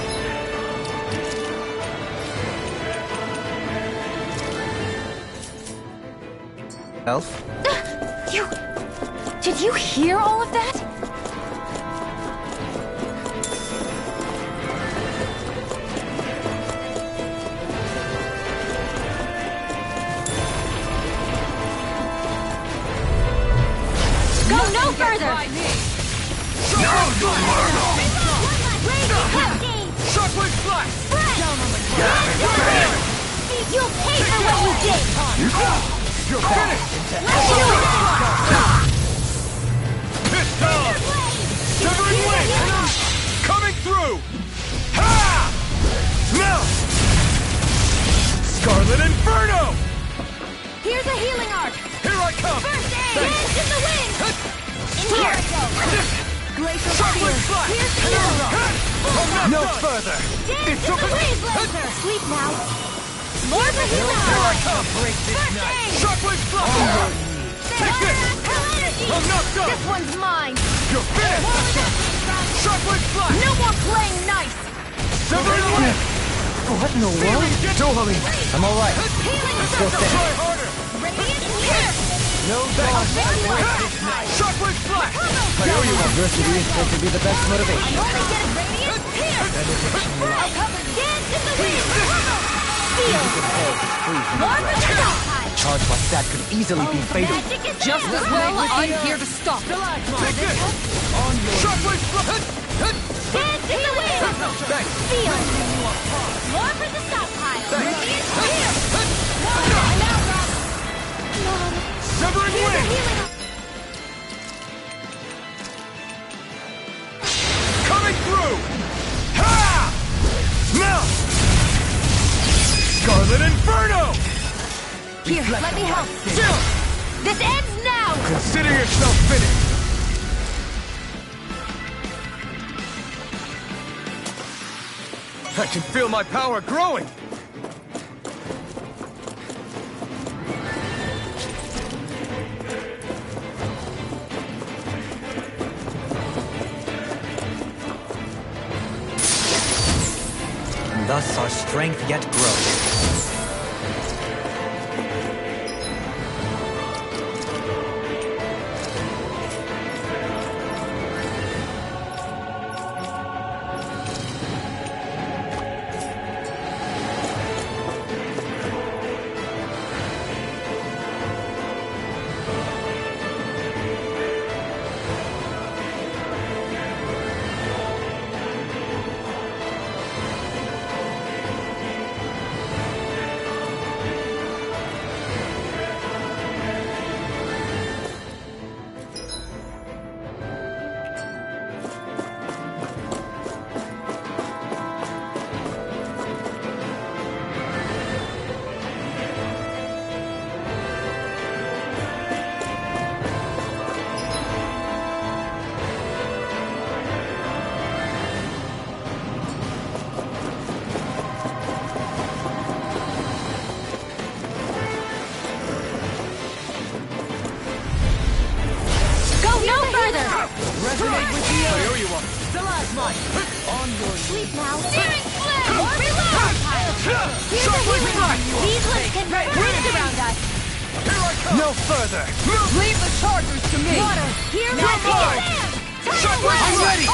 Elf? Did you hear all of that? Go no further! Now you'll learn! Cascade! Shockwave slash! You'll pay for what you did! You're finished! Pissed off! Severing wind! Coming through! Ha! Now! Scarlet Inferno! Here's a healing arc! Here I come! First aid! Dance in the wind! In Here! Glacial Chocolate Spear! Flash! Here's the arrow! No further! Dance It's in over! the wind, Blazer! Sleep now! More for Here I come! Break this night! Chocolate Flash! Take this! I'm knocked up! This one's mine! You're finished! Chocolate Flash! No more playing nice! Severing away! What in the world? Dohalim! I'm alright. Healing Go circle! Try harder! Radiant here! No doubt! Chocolate Flash! Adversity is said to be the best motivation. I only get radiant here! I'll cover dance in the wind! Feel! More for the top A charge like that could easily be fatal. Magic is Just as well, I'm here to stop it. Take this! Chocolate Flash! Dance in the wind! Feel! More for the stockpile! Radiant here! I'm out, Rob! Severing Here's a wind! healing up! Coming through! Ha! Now! Scarlet Inferno! Here, let me help! Chill! This ends now! Consider yourself finished! I can feel my power growing! And thus our strength yet grows. Resonate with the earth! Here you are! Stalagmite! On your Sleep now! Searing flame! Reload! Here's a healing mark! These ones can burst around us! Here I come! No further! Leave the chargers to me! Water! Here Now we mine! go! Shockwave I'm ready!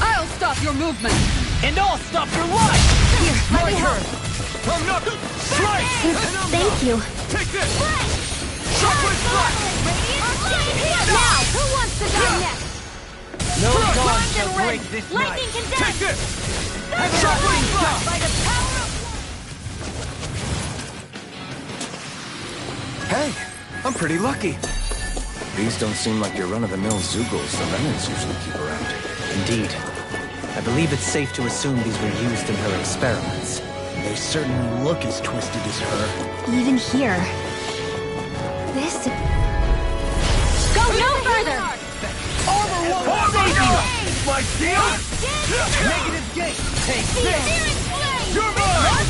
I'll stop your movement! And I'll stop your life! Here, let me help! I'm not... Slice! Thank you. Take this! Shockwave Flash! Now, who wants to go next? No Primed dawn and shall ready. break this Lightning night. condensed! Take this! Shockwave Flash! by the power of... Hey, I'm pretty lucky. These don't seem like your run-of-the-mill Zoogles the Renans usually keep around. Indeed. I believe it's safe to assume these were used in her experiments. They certainly look as twisted as her. Even here. This... Go no further! Armor won't save you! My shield! Negative gate! Take this! You're mine!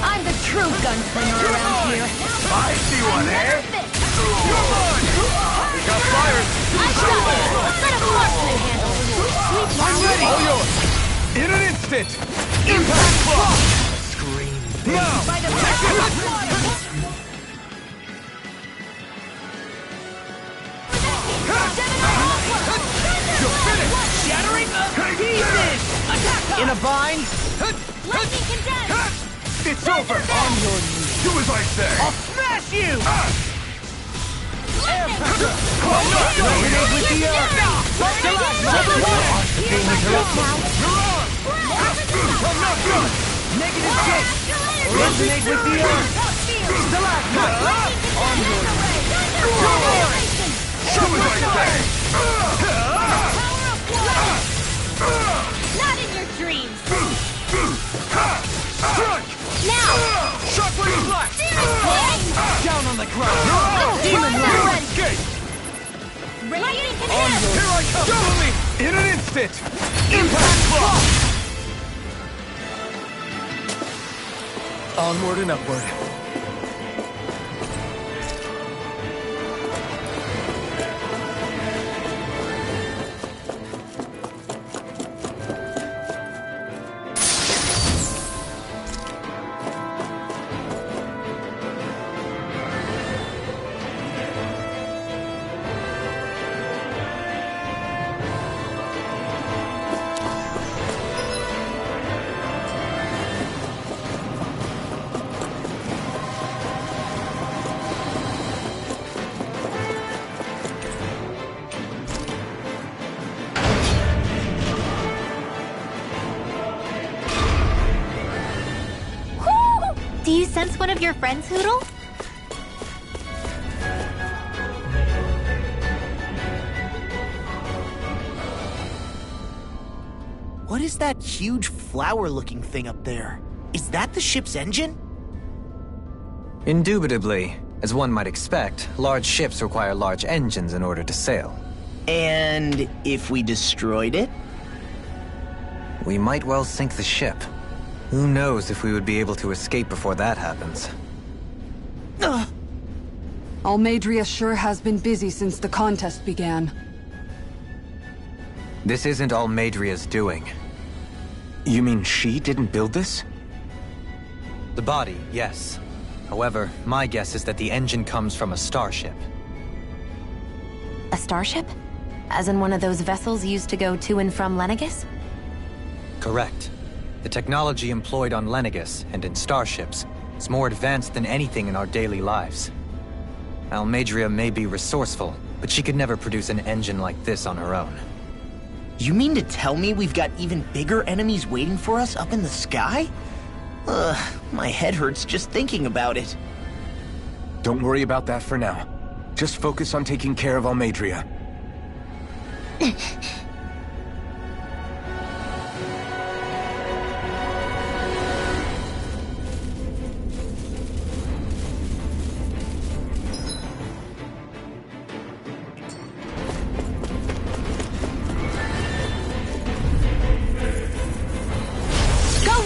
I'm the true gunslinger around here. I see one, eh? You're mine! We got fires! I got it! Let a marksman handle it. Sleep now. I'm ready! All yours! In an instant! Impact block! Scream. Now! By the power of water! You're finished! Shattering the pieces! In a bind? Lightning condensed! It's over! On your knees. Do as I say! I'll smash you! Resonate with the earth! I'm not good! Negative gate! Resonate with the earth! Stalagmite! On your knees. Do as I say! Not in your dreams! Strike! Now! Shockwave Flash! Down on the ground! You're on! Demon Demon Lord! Escape! Radiant On your... Here I come! Double me! In an instant! Impact block! Onward and upward. Do you sense one of your friends, Hoodle? What is that huge flower-looking thing up there? Is that the ship's engine? Indubitably. As one might expect, large ships require large engines in order to sail. And if we destroyed it? We might well sink the ship. Who knows if we would be able to escape before that happens. Almeidria sure has been busy since the contest began. This isn't Almeidria's doing. You mean she didn't build this? The body, yes. However, my guess is that the engine comes from a starship. A starship? As in one of those vessels used to go to and from Lenegis? Correct. The technology employed on Lenegis and in starships is more advanced than anything in our daily lives. Almeidria may be resourceful, but she could never produce an engine like this on her own. You mean to tell me we've got even bigger enemies waiting for us up in the sky? My head hurts just thinking about it. Don't worry about that for now. Just focus on taking care of Almeidria.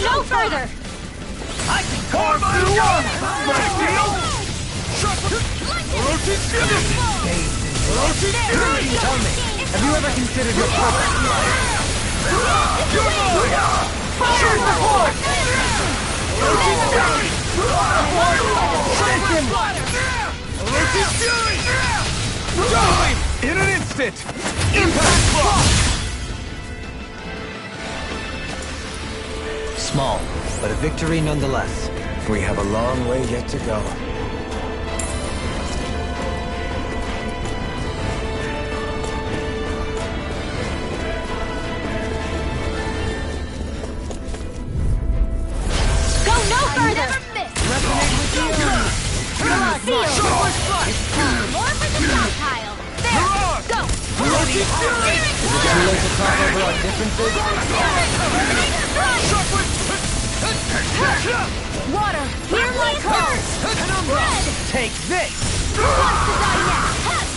No further! I can carve through one! My deal! Tell me, have you ever considered your purpose in life? You're mine! Shoot the boy! In an instant! Impact block! Small, but a victory nonetheless. We have a long way yet to go. Go no further! More for the stockpile! There! Go! Is it too late to talk over our differences? Water! Here's my curse! Take this! Wants to die next!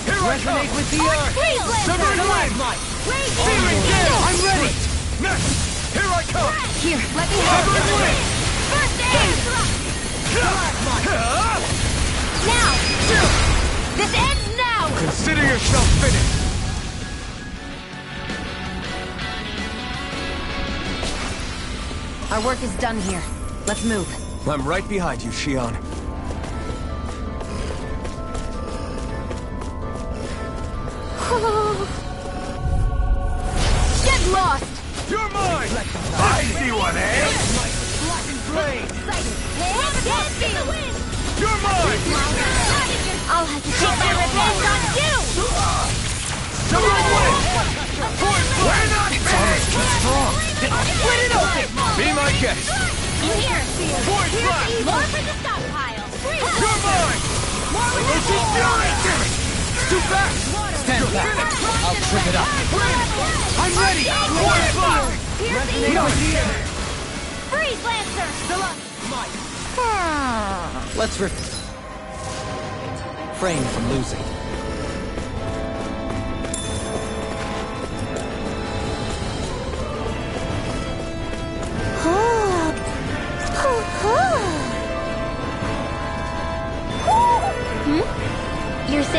Here I come! Resonate with the earth! Freeze, Sever Lancer! and wind! Raise Searing your gale! shield! I'm ready! Next! Here I come! Here, let me Sever help. and wind! First aid! Now! This ends now! Consider yourself finished! Our work is done here. Let's move. I'm right behind you, Shion. Get lost! You're mine! I see one, eh? You're mine! I'll have to take my revenge on you! Sever and wind! We're not finished! Too strong! Split it open! Be my guest! Here! Point flat! More for the stockpile! You're mine! Too fast! Stand back. I'll trip it up. I'm ready! Point flat! Resonate with the earth! Freeze, Lancer! Let's refrain from losing.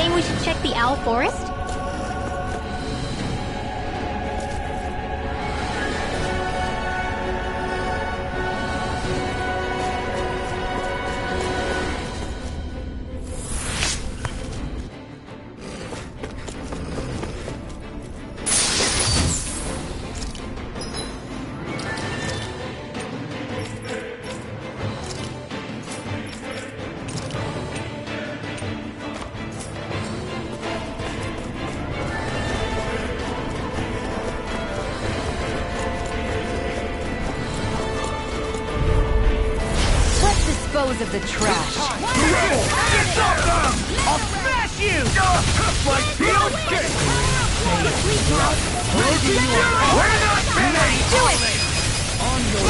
saying we should check the owl forest? Dispose of the trash. I'll smash you! Like peeled cake! We're not finished! Do it! On your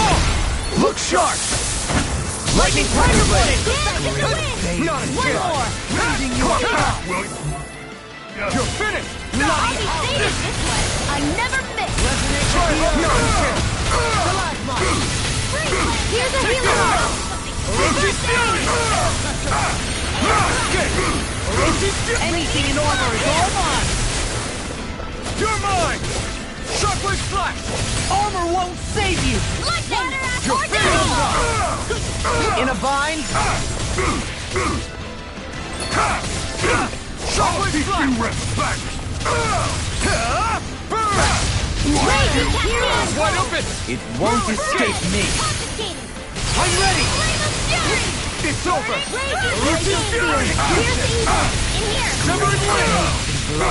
look sharp! Lightning Tiger Blade! Not a One chance! more! Raising you up! You're finished! I'll be sated this way. I never miss. Not a chance! Here's a healing arm. Anything in armor is all mine! You're mine! Shockwave Slash! Armor won't save you! Lightning! You're finished! In a bind? Shockwave Slash! Wide open! It won't escape me! I'm ready! It's over! Raging Fury! Severing Blade!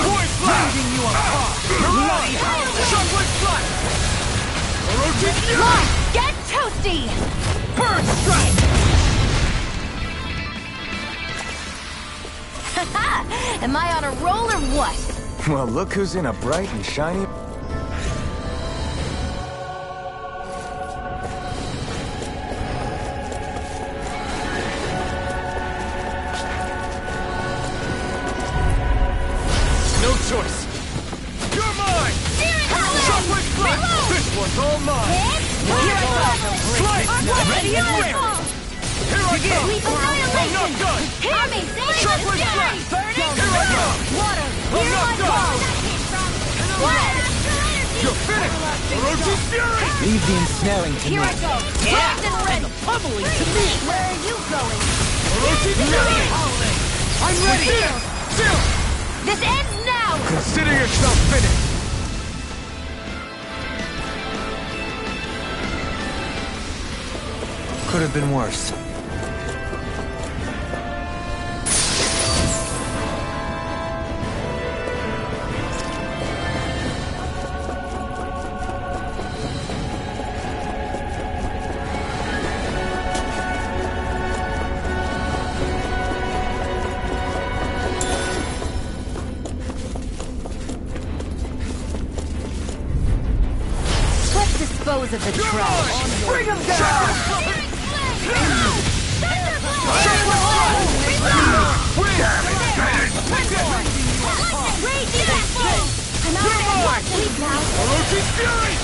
Void Blast! You apart! Bloody Shockwave Slash! Raging Fury! Get toasty! Burn Strike! Am I on a roll or what? Well, look who's in a bright and shiny... No choice! You're mine! Shockwave Slash! This one's all mine! Here I go! Slice! Ready and ready! Here I go! I'm not done! Hear me! Shockwave Slash! Here I go! Water! I'm not done! You're finished! Orochi's Fury! Leave the ensnaring to Here me. I go! Primed and ready! Pummeling to me! Where are you going? Orochi's Fury! I'm ready! Still! This ends now! Consider yourself finished! Could have been worse. Let's dispose of the trash. Bring him down! Orochi's Fury!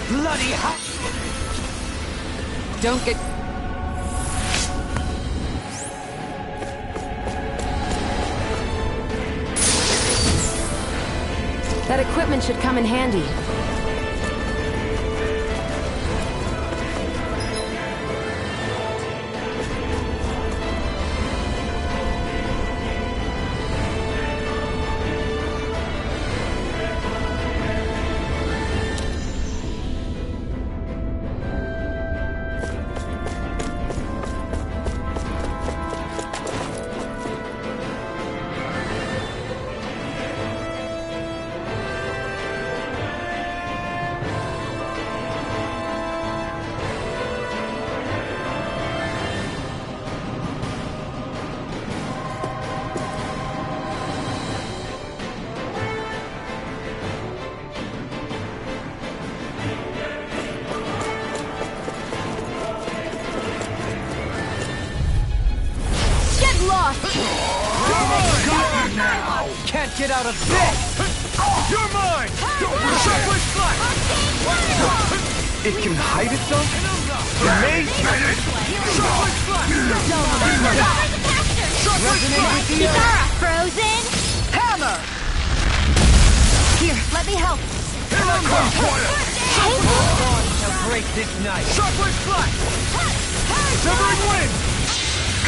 Bloody hell! Don't get... That equipment should come in handy. Can't get out of this! You're mine! Shockwave Slash! It can hide itself? Amazing! Resonate with the Kitara, frozen! hammer! Here, let me help. To break this night. Shockwave flash! Severing wind!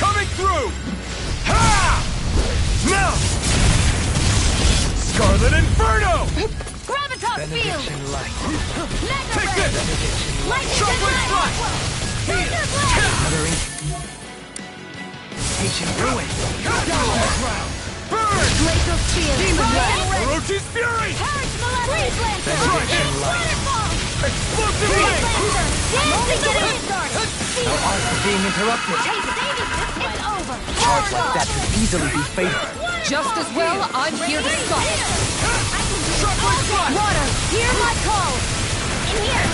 Coming through! Ha! Now! Scarlet Inferno! Gravitas field! light. Mega Take ray! this! Lightning Shockwave blast! flash! Thunder blast! Gathering. Ancient ruin. Burn! Glacial field! Demon Frozen blast! ray! Orochi's fury! Purge malevolence! Freeze Benediction lancer! light. Waterfall! Explosive Freeze wave! lancer! Only getting started! No art is being interrupted. Hey, Sadie, it's over! Charge like that could easily be fatal. Just as well, I'm here to stop it. Shockwave flash! Water, hear my call! In here!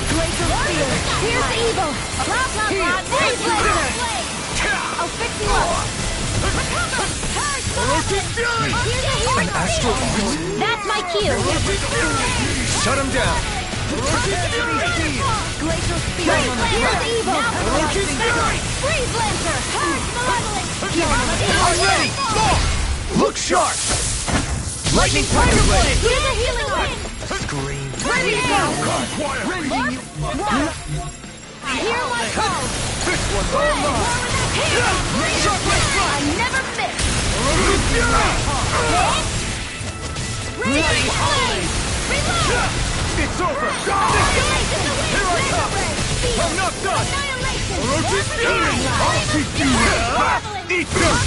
Glacial field! Here's the evil! Blah, blah, blah! Freeze lancer! I'll fix you up! Recover! Purge Orochi's fury! Here's the healing Astral field! That's my cue! Shut him down! Glacial field! Here's the evil! Orochi's fury! Freeze lancer! Purge malevolence! I'm ready! Look sharp! Lightning Thunder Blade! Here's the healing art! Scream. Ready to go! Hear my call! This one's all mine! I never miss! Orochi's fury! Ready to flame! Reload! It's over! Here I come! I'm not done! Orochi's fury! I'll teach you! Eat this!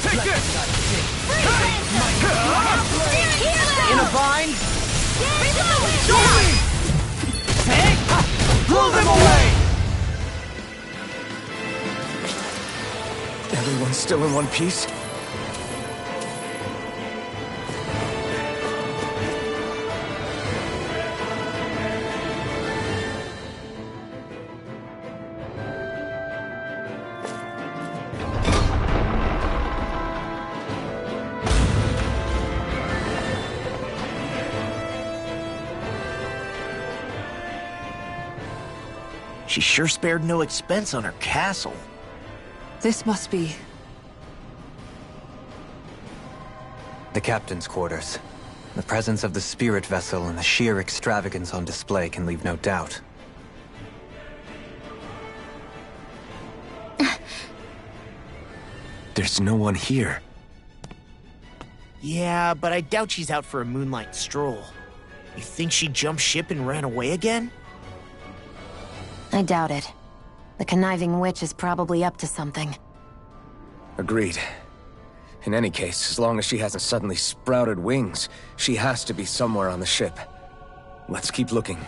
Take this! In a bind? Reload! Blow them away! Everyone's still in one piece? She sure spared no expense on her castle. This must be... The captain's quarters. The presence of the spirit vessel and the sheer extravagance on display can leave no doubt. There's no one here. Yeah, but I doubt she's out for a moonlight stroll. You think she jumped ship and ran away again? I doubt it. The conniving witch is probably up to something. Agreed. In any case, as long as she hasn't suddenly sprouted wings, she has to be somewhere on the ship. Let's keep looking.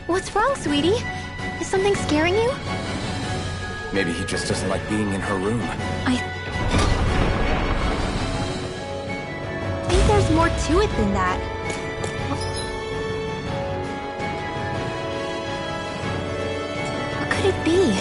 What's wrong, sweetie? Is something scaring you? Maybe he just doesn't like being in her room. I think there's more to it than that. What could it be?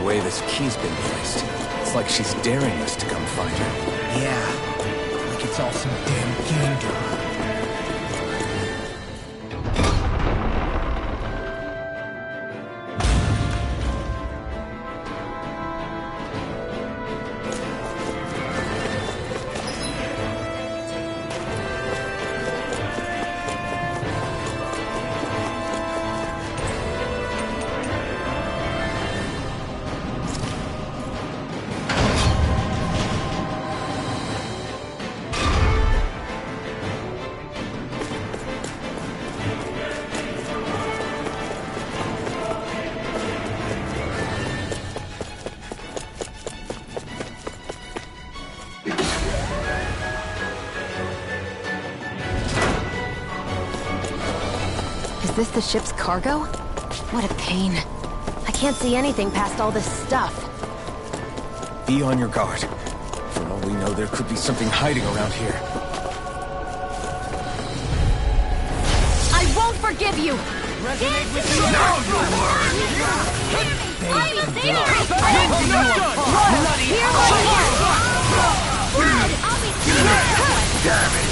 the way this key's been placed. It's like she's daring us to come find her. Yeah, like it's all some damn game to her. Is this the ship's cargo? What a pain. I can't see anything past all this stuff. Be on your guard. For all we know, there could be something hiding around here. I won't forgive you! Resonate with you! Now you learn! I'm a sailor! Bloody I'll be Damn it!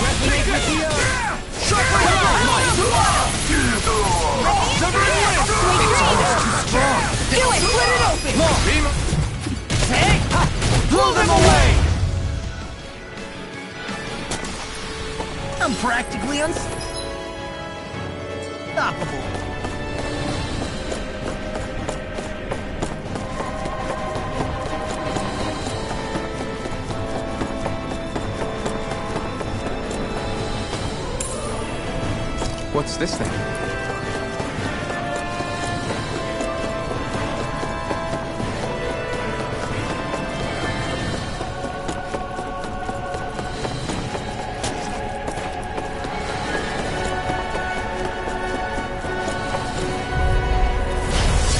Resonate with you! Do it! Split it open! Hey! Blow them away! I'm practically unstoppable. What's this thing?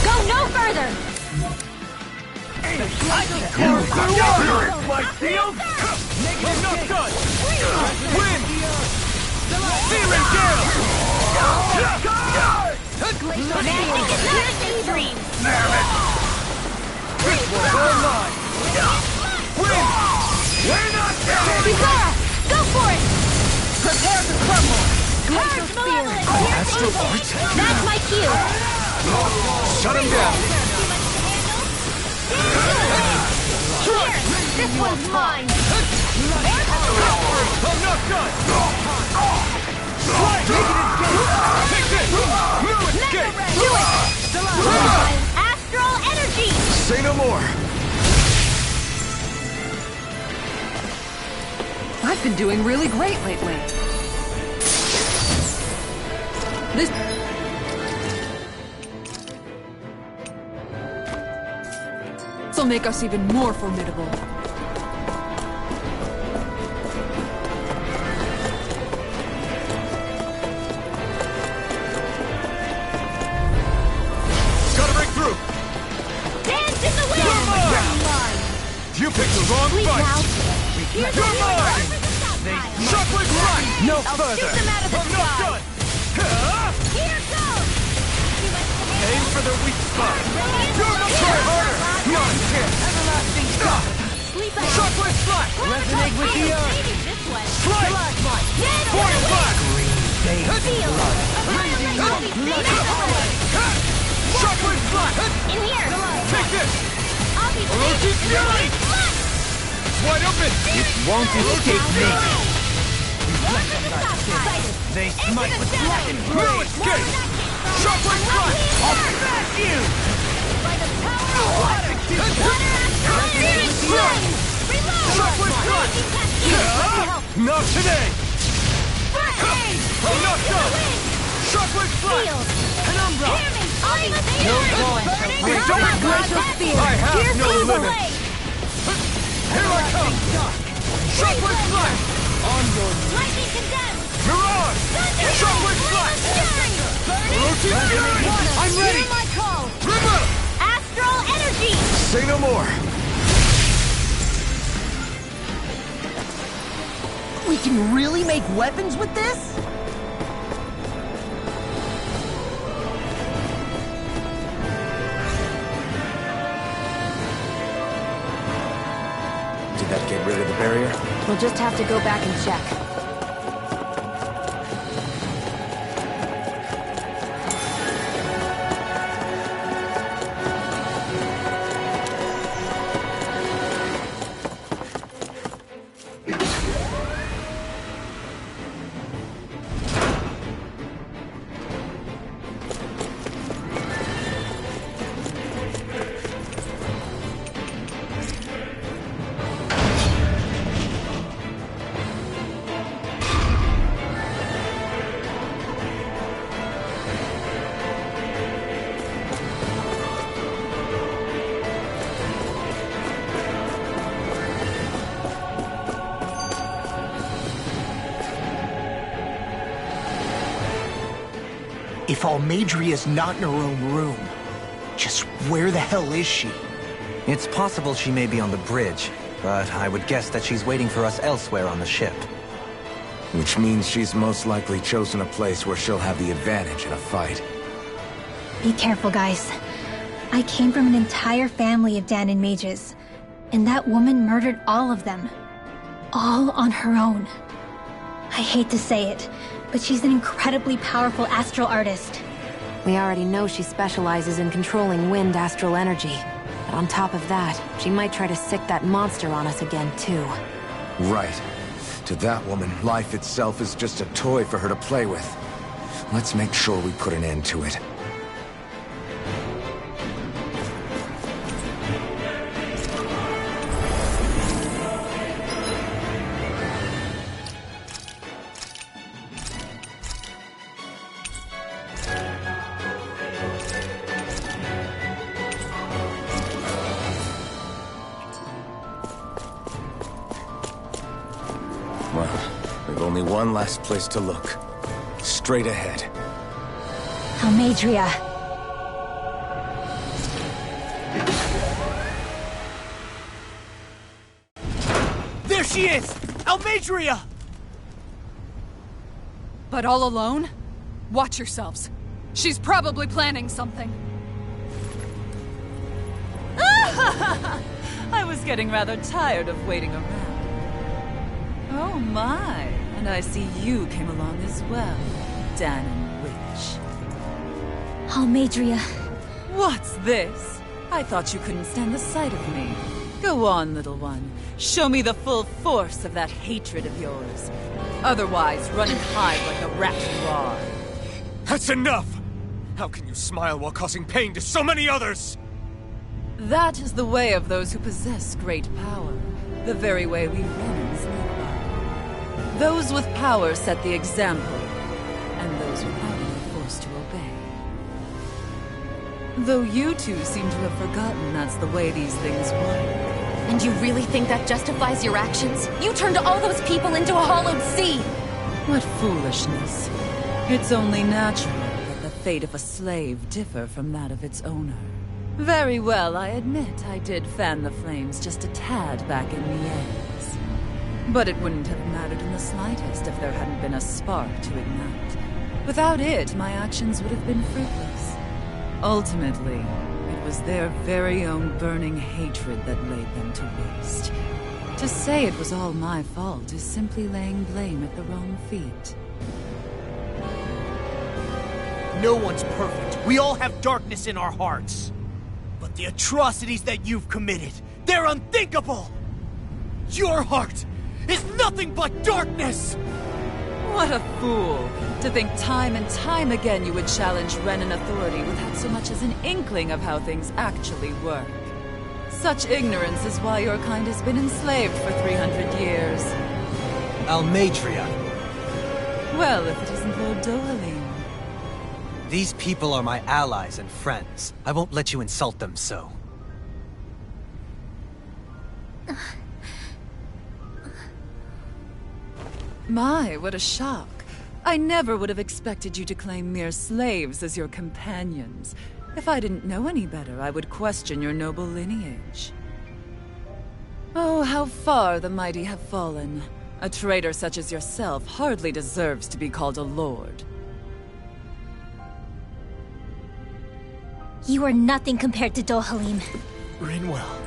Go no further! My shield! I'm not done! Win! Fear and gale! Magic is not a dream! Damn it! This one's all mine! Win! We're not done! Bizarra! Go for it! Prepare to crumble! Purge malevolence! Here's evil! That's my cue! Shut him down! Here! This one's mine! I'm not done! Take this! No escape! Do it! Astral energy! Say no more! I've been doing really great lately. This'll make us even more formidable. Gotta break through! Dance in the wind! You picked the wrong Sleep fight! now! Here's You're a healing mine! word for the stockpile! Shockwave strike! No I'll further! shoot them out of the I'm not sky! done! Here goes! Aim for their weak spot! You're not try harder! None can! Everlasting stop! Sleep out! Shockwave strike! Resonate with the earth! Maybe this one! Strike! Dead Point away! back! Feel! Annihilate! I'll be saving the way! Shockwave strike! In here! Take this! I'll be Orochi saving Fury! Wide open! It won't escape me. They smite with black and gray! No escape! Shockwave strike! I'll smash you! By the power of water! Shockwave strike! Not today! I'm not done! Shockwave strike! Penumbra! No going! I have no limit! Here I come! Shockwave strike! On your Lightning condemned! Mirage! Shockwave strike! Orochi Fury! I'm ready! Hear my call! River! Astral energy! Say no more! We can really make weapons with this? That get rid of the barrier? We'll just have to go back and check. If Almadria's not in her own room, just where the hell is she? It's possible she may be on the bridge, but I would guess that she's waiting for us elsewhere on the ship. Which means she's most likely chosen a place where she'll have the advantage in a fight. Be careful, guys. I came from an entire family of Danon mages, and that woman murdered all of them. All on her own. I hate to say it, but she's an incredibly powerful astral artist. We already know she specializes in controlling wind astral energy. But on top of that, she might try to sick that monster on us again, too. Right. To that woman, life itself is just a toy for her to play with. Let's make sure we put an end to it. We've only one last place to look. Straight ahead. Almadria. There she is! Almadria! But all alone? Watch yourselves. She's probably planning something. I was getting rather tired of waiting around. Oh my, and I see you came along as well, Danon Witch. Almadria. What's this? I thought you couldn't stand the sight of me. Go on, little one. Show me the full force of that hatred of yours. Otherwise, run and hide like the rat you are. That's enough! How can you smile while causing pain to so many others? That is the way of those who possess great power. The very way we Renans live by. Those with power set the example, and those without it are forced to obey. Though you two seem to have forgotten that's the way these things work. And you really think that justifies your actions? You turned all those people into a hollowed sea! What foolishness. It's only natural that the fate of a slave differ from that of its owner. Very well, I admit I did fan the flames just a tad back in Nies. But it wouldn't have mattered in the slightest if there hadn't been a spark to ignite. Without it, my actions would have been fruitless. Ultimately, it was their very own burning hatred that laid them to waste. To say it was all my fault is simply laying blame at the wrong feet. No one's perfect. We all have darkness in our hearts. But the atrocities that you've committed, they're unthinkable! Your heart is nothing but darkness! What a fool! To think time and time again you would challenge Renan authority without so much as an inkling of how things actually work. Such ignorance is why your kind has been enslaved for 300 years. Almadria. Well, if it isn't Lord Dohalim. These people are my allies and friends. I won't let you insult them so. My, what a shock. I never would have expected you to claim mere slaves as your companions. If I didn't know any better, I would question your noble lineage. Oh, how far the mighty have fallen. A traitor such as yourself hardly deserves to be called a lord. You are nothing compared to Dohalim. Rinwell.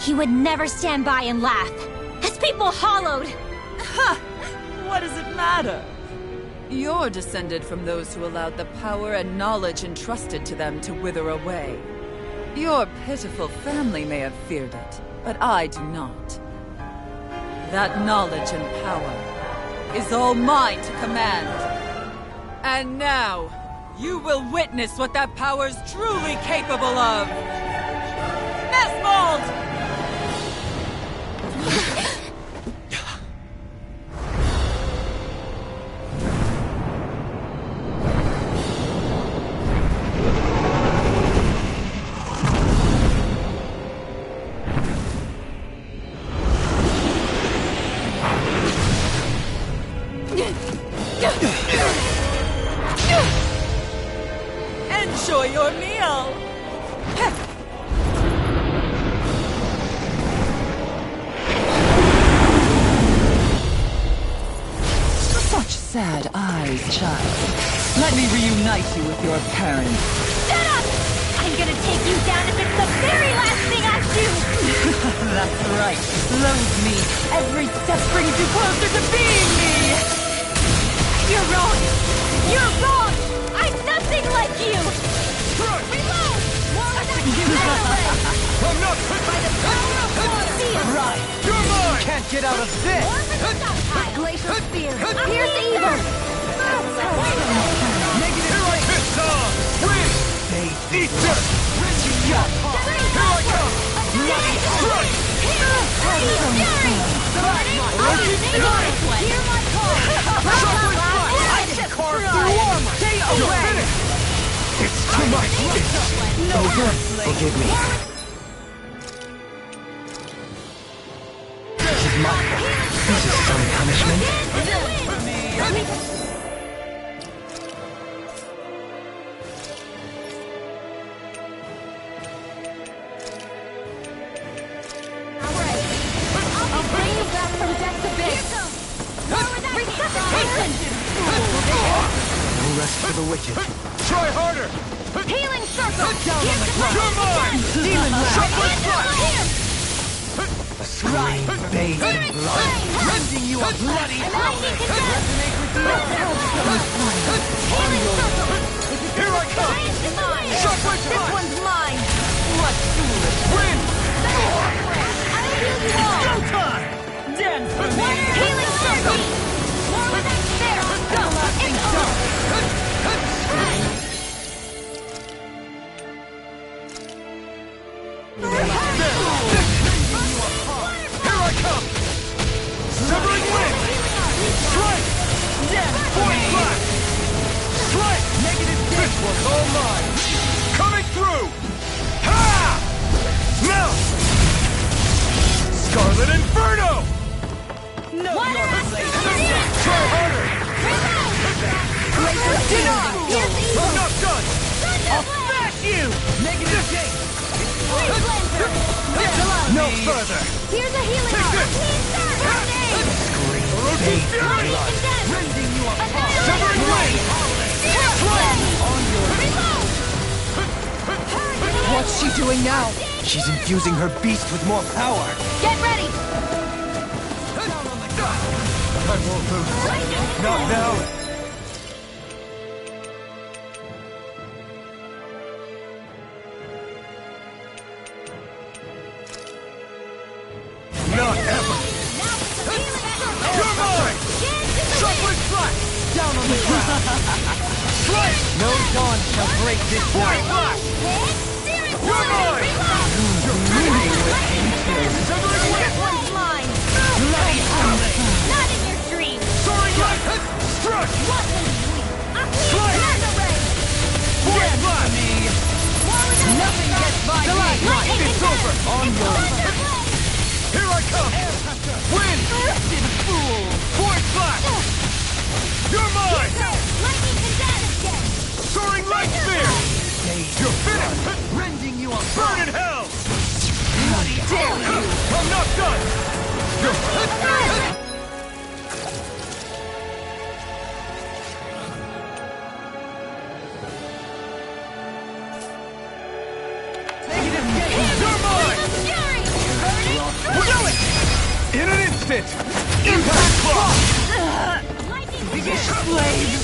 he would never stand by and laugh. His people hollowed. Ha! What does it matter? You're descended from those who allowed the power and knowledge entrusted to them to wither away. Your pitiful family may have feared it, but I do not. That knowledge and power is all mine to command. And now, you will witness what that power's truly capable of! Nesmold! Enjoy your meal! Such sad eyes, child. Let me reunite you with your parents. Shut up! I'm gonna take you down if it's the very last thing I do! That's right. Loathe me. Every step brings you closer to being me! You're wrong! You're wrong! I'm nothing like you! Reload! More with that I'm not by the power of Colosseum! right. You're mine. Can't get out of this! More with the stockpile! Glacial spear. Here's evil! Here I hit Tom. Win. Eat dirt. Here I come. Bloody strike. Hear my call! I can carve through armor. Stay You're away! finished. It's too much. Forgive me. This is my fault. This is some punishment. I'll bring you back from death's abyss. No rest for the wicked. Try harder. Healing circle! You're mine. Shuffling strike. A scream bathed in blood. Rending you a bloody howling. Here I come. Shuffling This strike. one's mine! What foolish Win. I'll heal you all! Go time. dance for me! Healing circle! More with that spare! Go! It's over! Here I come. Severing wind. Strike. Point black. Strike. This one's all mine. Coming through. Ha! Now. Scarlet Inferno. Try harder. I'm not done. I'll smash you. Negative gate. No further. Here's a healing Take arm! this. Please, sir! Rending you apart. Severing wind. Strike. What's she doing now? She's infusing her beast with more power. Get ready! I won't lose. Not now. Not ever. You're mine. Shuffling flat. Down on the ground. Strike. No dawn shall break this Point night. black. You're mine. Severing wind. One's mine! Bloody howling. Not in your dreams! Soaring light. Struck. Strike. Point black. Nothing gets by me! It's over. Onward. Here I come. Win. Wretched fool! Point black. You're mine. Lightning condensed! Soaring light spear. You're finished. In an instant! Impact block! Lightning Slave!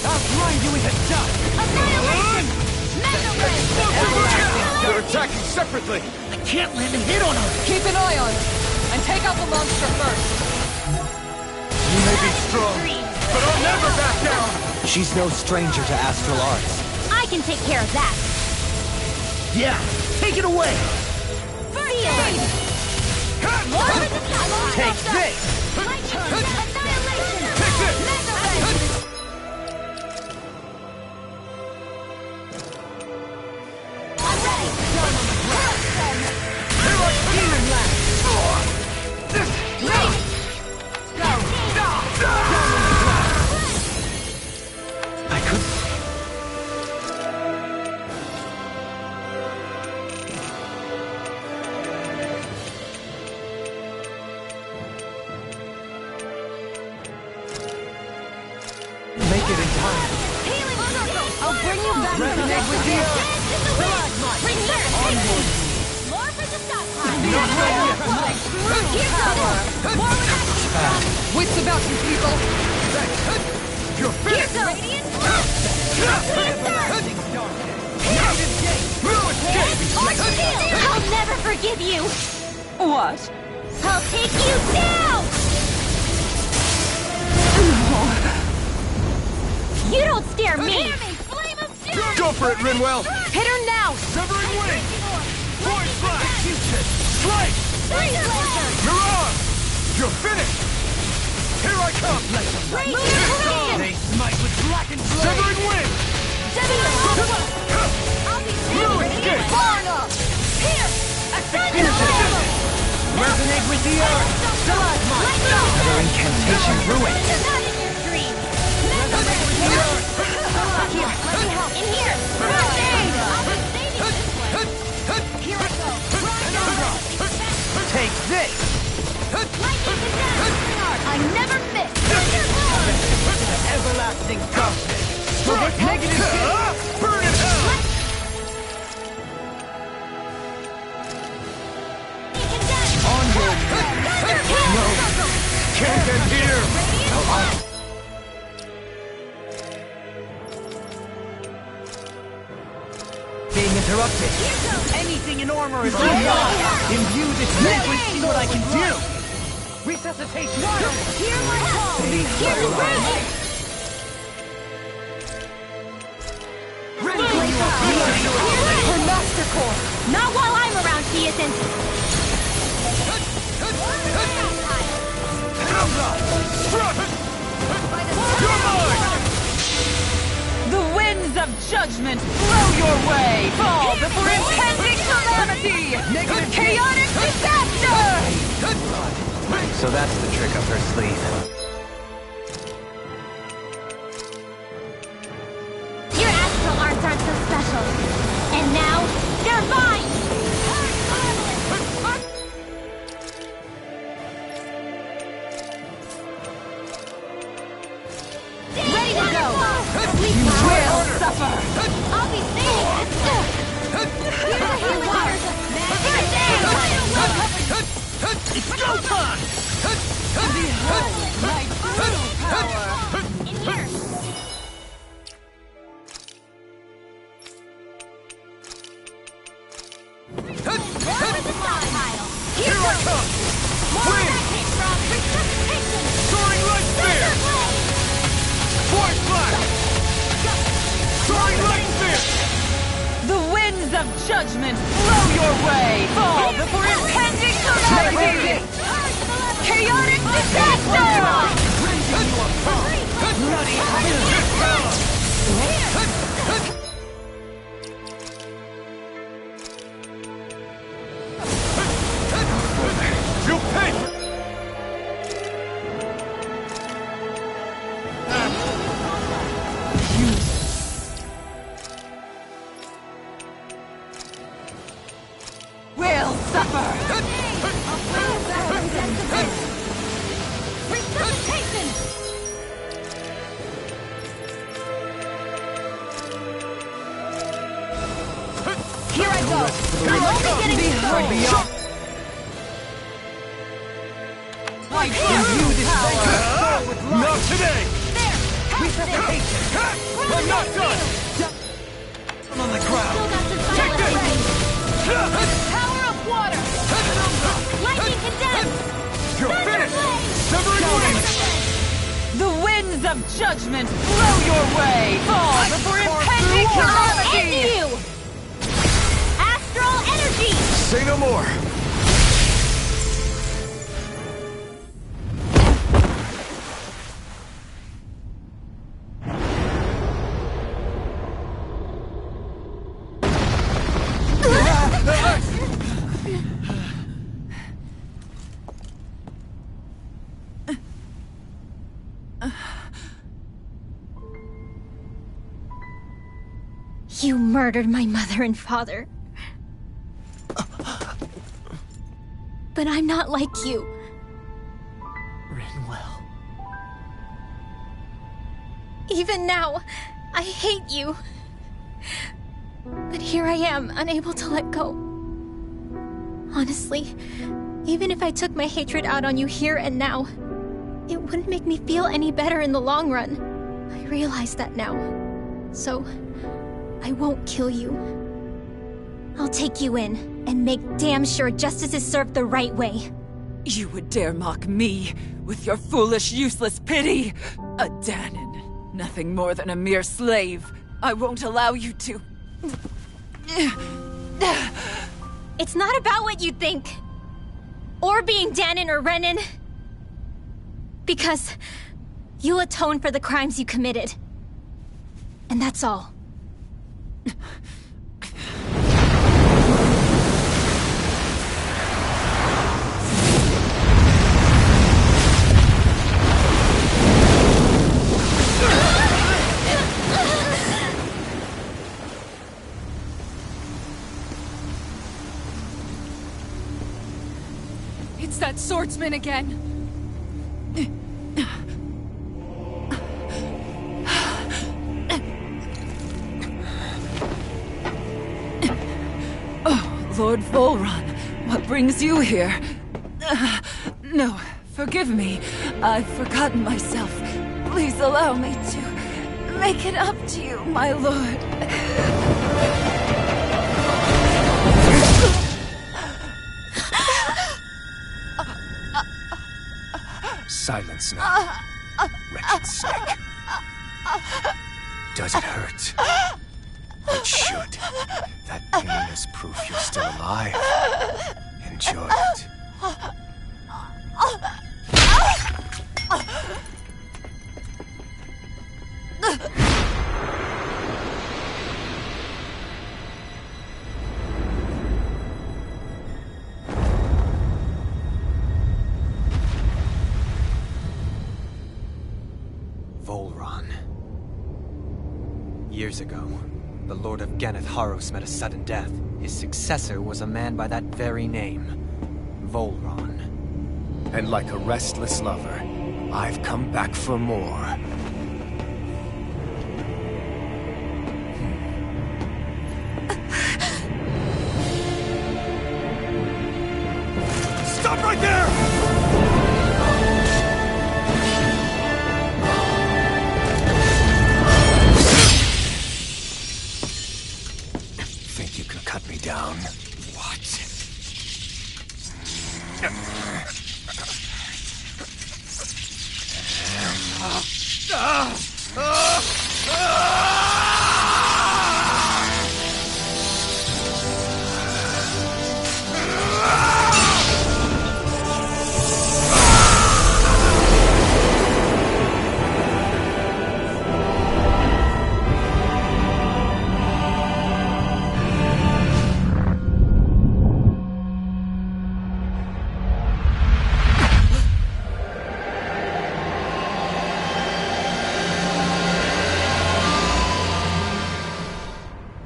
I'll grind you into dust! Annihilation! Mega Ray! They're attacking separately! I can't land a hit on him! Keep an eye on it, and take out the monster first. You may be strong, but I'll never back down! She's no stranger to astral arts. I can take care of that. Yeah, take it away! Take this! Annihilation! Take this! Mega Ray! I'm ready! I could... Make it in time. Healing circle! I'll bring you back to Resonate with the earth! Bring here! More for the stockpile! Not ready yet! Here's the more with that! Wits about you, people. You're Here's finished! the radiant! I'll never forgive you! What? I'll take you down! You don't scare me! Go for it, Rinwell! Hit her now! Severing wing! Void flash! Strike! Laser laser! You're on! You're finished! Here I come! They smite with blackened blade! Severing wing! I'll be Blue escape! Here! Resonate with the earth! Another incantation ruined. Not in your dreams! Here, let me help. In here! First aid! I'll be saving this one! Here I go! Take this! Lightning to death! I never miss! Everlasting darkness! Strike! Negative Burn in hell! Onward! Can't end here! Being interrupted. Anything in armor is good. Imbue this language, see what I can do! Resuscitation! Hear my call! Hear the rain! Her master core. Not while I'm around, she isn't. The winds of judgment blow your way! Fall before impending calamity! Chaotic disaster! So that's the trick up her sleeve. Your astral arts aren't so special. And now, they're mine! Ready to go! You will suffer! I'll be saving this! Here's the healing water! First aid! It's go time! Behold my true power! In here! More with the stockpile! Here I come! More where that came from! Resuscitation! Soaring light spear! Void flash! Soaring light spear! The winds of judgment blow your way! Fall before impending calamity! Chaotic disaster! Feel pain! Will suffer! Resuscitation! Here I go! I'm only getting started! my imbue this vanquished soul with light! Not today! There! Have this! I'm not done! I'm on the ground! Still got some fire left. Power of water! Lightning condemned! You're finished! Severing wings! The winds of judgment blow your way! Fall before impending calamity! End you! Astral energy! Say no more! You murdered my mother and father. But I'm not like you. Rinwell. Even now, I hate you. But here I am, unable to let go. Honestly, even if I took my hatred out on you here and now, it wouldn't make me feel any better in the long run. I realize that now. So, I won't kill you. I'll take you in and make damn sure justice is served the right way. You would dare mock me with your foolish, useless pity? A Danon, nothing more than a mere slave. I won't allow you to... It's not about what you think. Or being Danon or Renan. Because you'll atone for the crimes you committed. And that's all. It's that swordsman again. Lord Volron, what brings you here? No, forgive me. I've forgotten myself. Please allow me to make it up to you, my lord. Silence now, wretched snake. Does it hurt? It should. That pain is proof you're still alive. Enjoy it. Volron. Years ago, the Lord of Ganeth Haros met a sudden death. His successor was a man by that very name, Volron. And like a restless lover, I've come back for more. Stop right there! Think you can cut me down? What?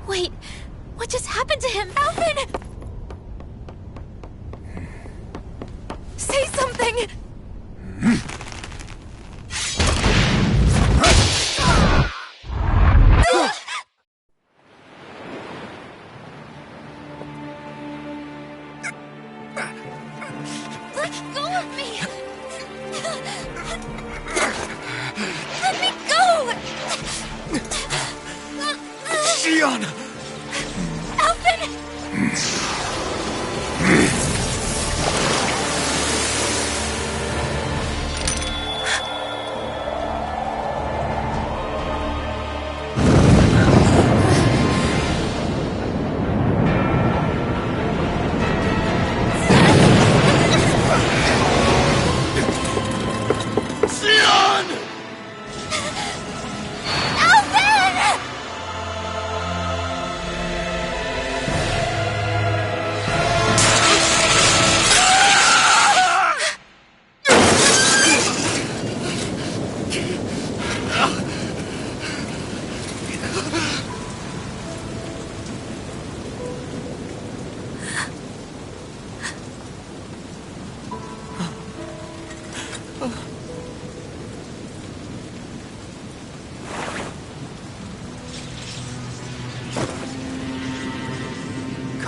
Wait, what just happened to him? Alphen! Say something! Let go of me!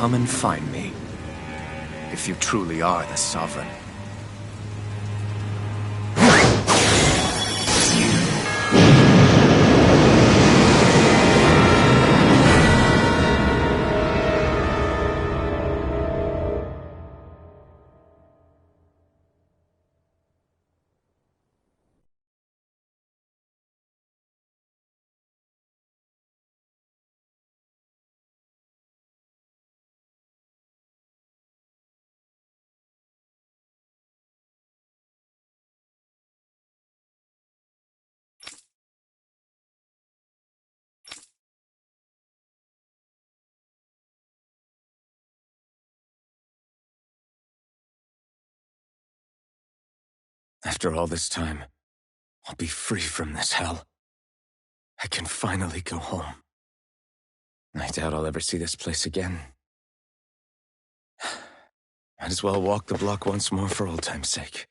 Come and find me, if you truly are the Sovereign. After all this time, I'll be free from this hell. I can finally go home. I doubt I'll ever see this place again. Might as well walk the block once more for old time's sake.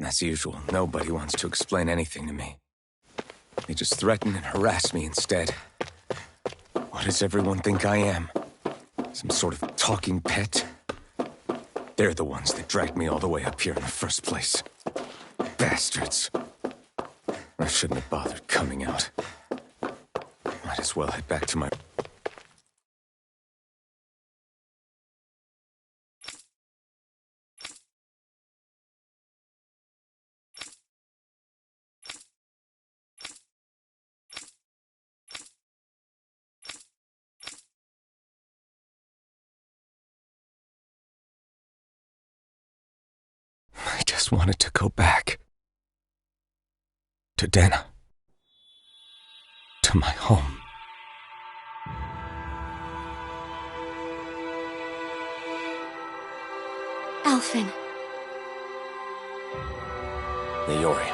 As usual, nobody wants to explain anything to me. They just threaten and harass me instead. What does everyone think I am? Some sort of talking pet? They're the ones that dragged me all the way up here in the first place. Bastards. I shouldn't have bothered coming out. Might as well head back to my... I just wanted to go back. To Dana. To my home. Alphen. Leori.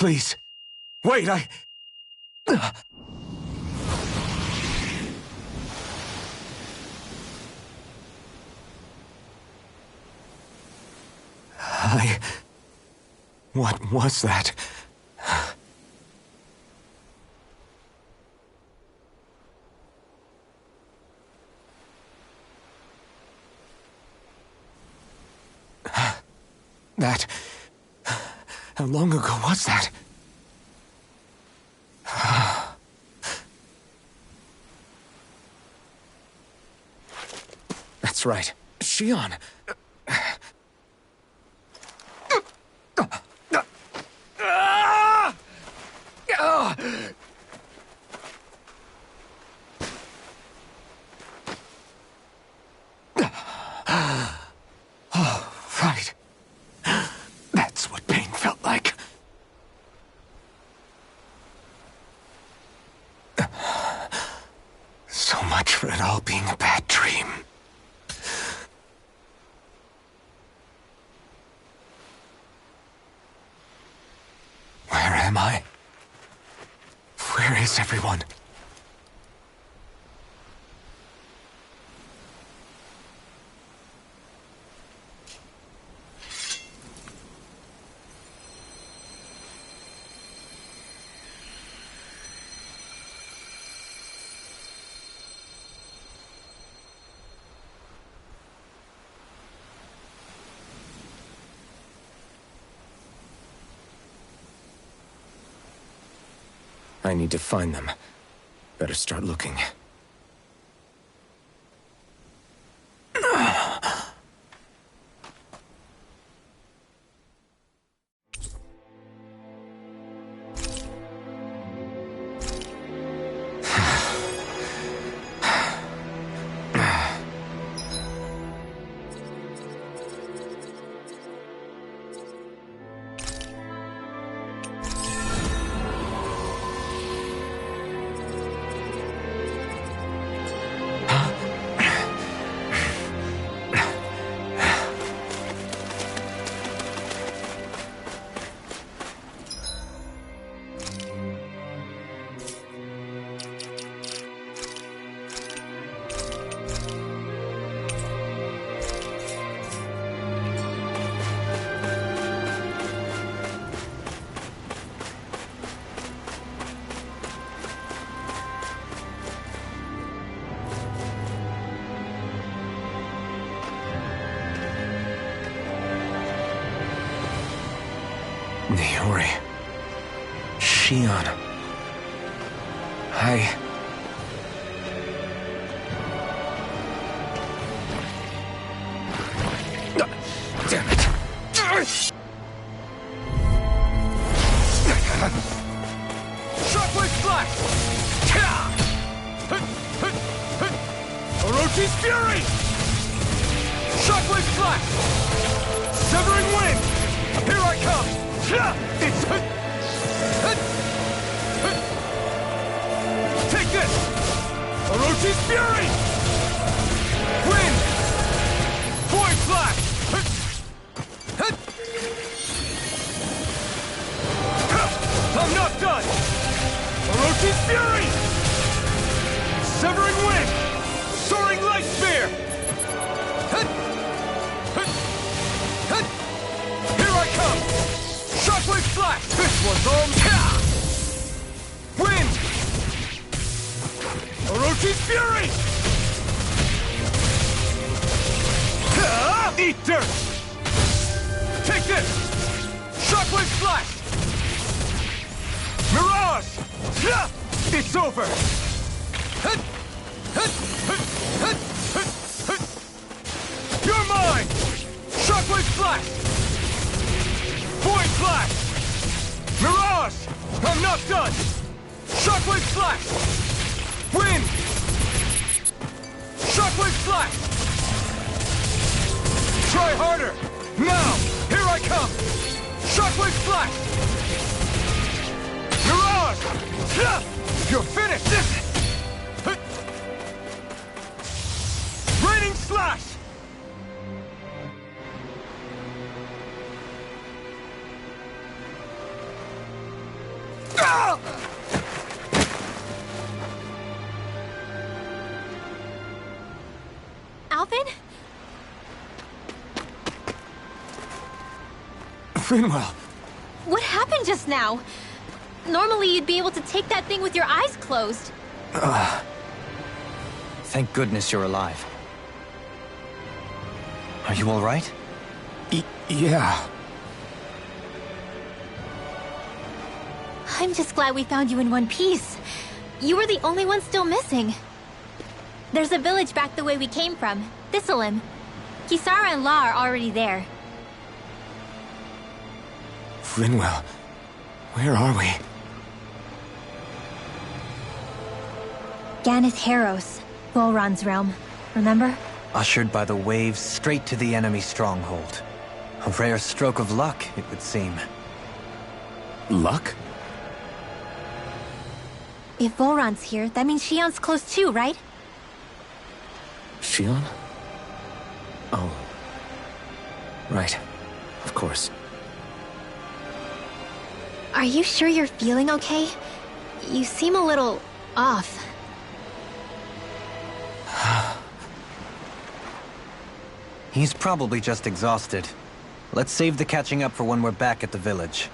Please. Wait, I... What was that? That... How long ago was that? That's right. Shion. Oh, right. That's what pain felt like. So much for it all being a bad dream. Where am I? Where is everyone? I need to find them. Better start looking. Niori. Shion. Damn it. Shockwave Flash! Orochi's Fury! Shockwave Flash! Severing Wind! Here I come! It's... Take this! Orochi's Fury! Wind! Void Flash! I'm not done! Orochi's Fury! Severing Wind! Soaring Light Spear! Here I come! Shockwave Flash! This one's all... Wind! Orochi's Fury! Eat dirt! Take this! Shockwave Flash! Mirage! It's over! You're mine! Shockwave Flash! Void Flash! Mirage! I'm not done! Shockwave Flash! Wind! Shockwave Flash! Try harder! Now! Here I come! Shockwave Flash! Mirage! You're finished! Raining Slash! Alphen? Finwell! What happened just now? Normally you'd be able to take that thing with your eyes closed. Thank goodness you're alive. Are you all right? Yeah. I'm just glad we found you in one piece. You were the only one still missing. There's a village back the way we came from, Thistleim. Kisara and La are already there. Finwell, where are we? Ganeth Heros, Volron's realm, remember? Ushered by the waves straight to the enemy stronghold. A rare stroke of luck, it would seem. Luck? If Volron's here, that means Shion's close too, right? Shion? Oh. Right. Of course. Are you sure you're feeling okay? You seem a little off. He's probably just exhausted. Let's save the catching up for when we're back at the village.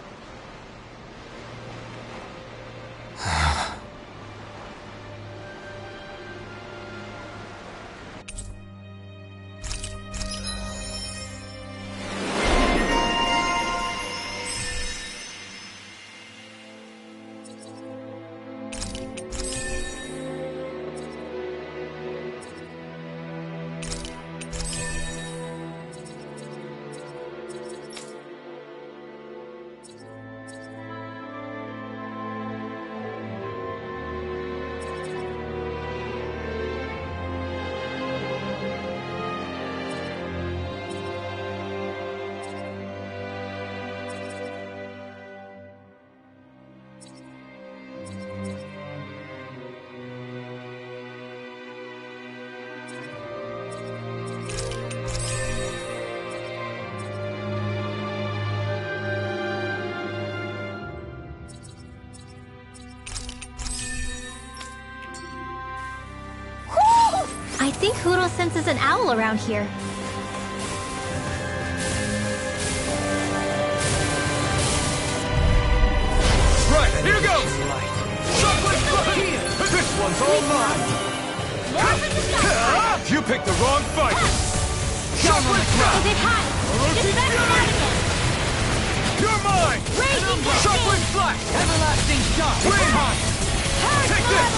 I think Huro senses an owl around here. Right, here goes! This one's all mine! You picked the wrong fight! Down on the ground! Is it hot? Just back it out again! You're mine! Raging Shockwave flash! Everlasting shot! Win! Take this!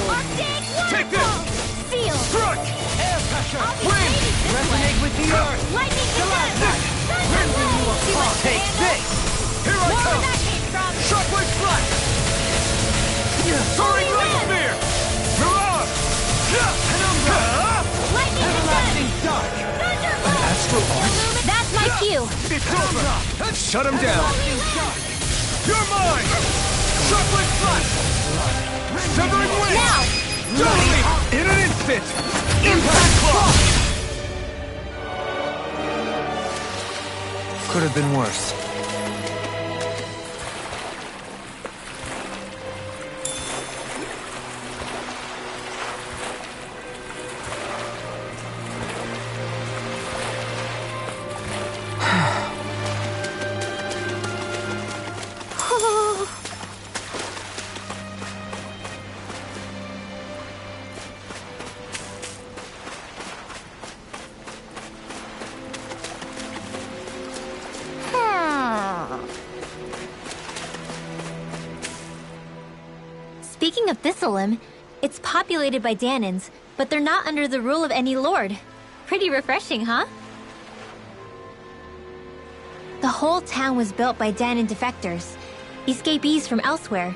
Arctic Take waterfall! this! Seal! Struck! Air pressure! I'll be waiting this Resonate way! with the earth! Lightning descent! When will you apply? Take this! Here I More where come! that came from! Shockwave flash! Soaring Holy Red wind! Spear! Mirage! Penumbra! Lightning Everlasting descent! dark! Thunderbolt! Astral arch! That's my cue! It's over! Shut him down! You're mine! Shockwave flash! Severing wind! Now! Totally! In an instant! Impact claw! Could have been worse. Speaking of Thistleim, it's populated by Danans, but they're not under the rule of any lord. Pretty refreshing, huh? The whole town was built by Danan defectors, escapees from elsewhere.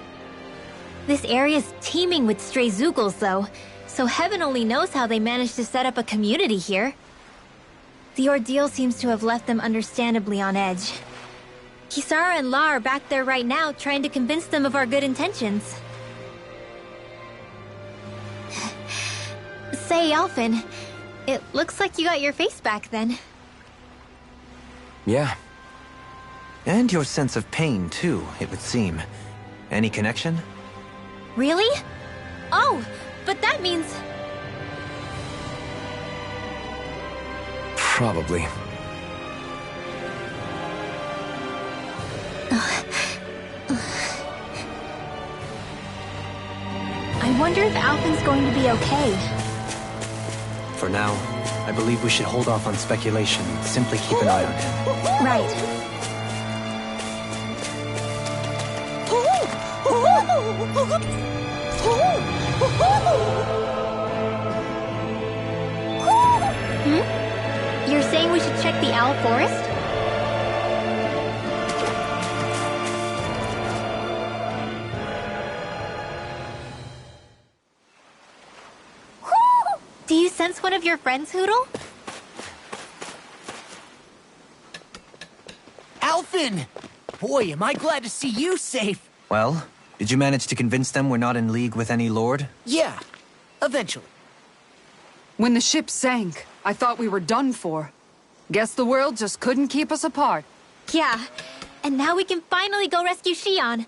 This area's teeming with stray Zeugles, though, so heaven only knows how they managed to set up a community here. The ordeal seems to have left them understandably on edge. Kisara and La are back there right now trying to convince them of our good intentions. Say, Alphen, it looks like you got your face back then. Yeah. And your sense of pain, too, it would seem. Any connection? Really? Oh, but that means... Probably. I wonder if Alphen's going to be okay. For now, I believe we should hold off on speculation. Simply keep an eye on him. Right. You're saying we should check the owl forest? Do you sense one of your friends, Hootle? Alphen! Boy, am I glad to see you safe. Well, did you manage to convince them we're not in league with any lord? Yeah, eventually. When the ship sank, I thought we were done for. Guess the world just couldn't keep us apart. Yeah, and now we can finally go rescue Shion.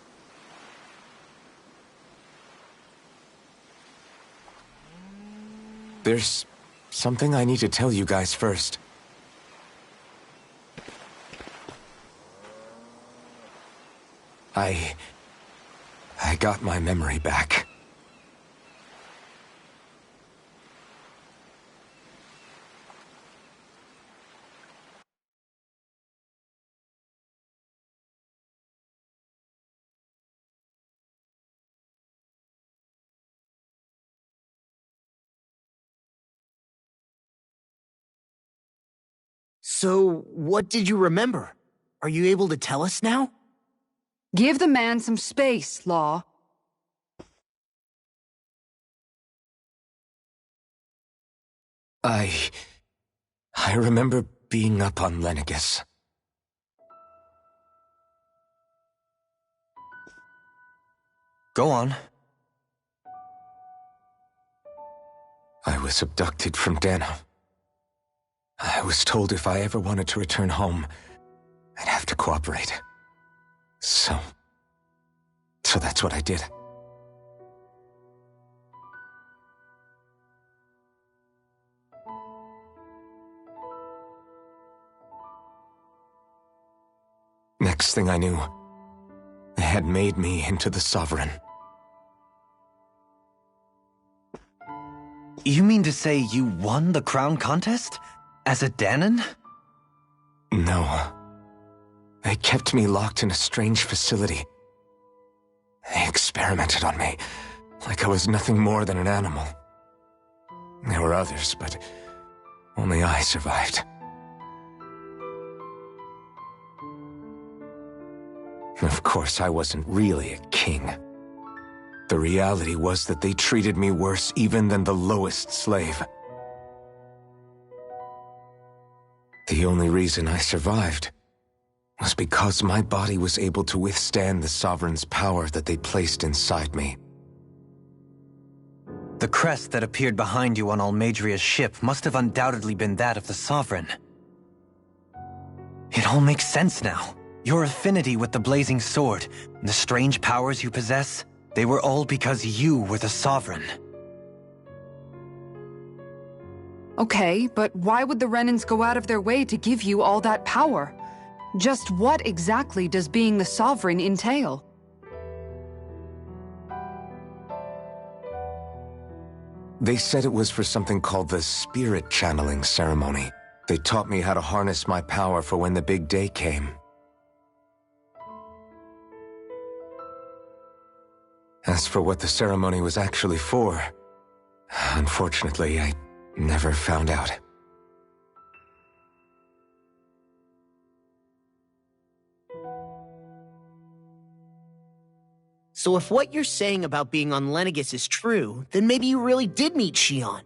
There's something I need to tell you guys first. I got my memory back. So, what did you remember? Are you able to tell us now? Give the man some space, Law. I remember being up on Lenegus. Go on. I was abducted from Dano. I was told if I ever wanted to return home, I'd have to cooperate. So that's what I did. Next thing I knew, they had made me into the Sovereign. You mean to say you won the crown contest? As a Danon? No. They kept me locked in a strange facility. They experimented on me, like I was nothing more than an animal. There were others, but only I survived. Of course, I wasn't really a king. The reality was that they treated me worse even than the lowest slave. The only reason I survived was because my body was able to withstand the Sovereign's power that they placed inside me. The crest that appeared behind you on Almadria's ship must have undoubtedly been that of the Sovereign. It all makes sense now. Your affinity with the Blazing Sword, and the strange powers you possess, they were all because you were the Sovereign. Okay, but why would the Renans go out of their way to give you all that power? Just what exactly does being the Sovereign entail? They said it was for something called the Spirit Channeling Ceremony. They taught me how to harness my power for when the big day came. As for what the ceremony was actually for, unfortunately, I never found out. So if what you're saying about being on Lenegus is true, then maybe you really did meet Shion.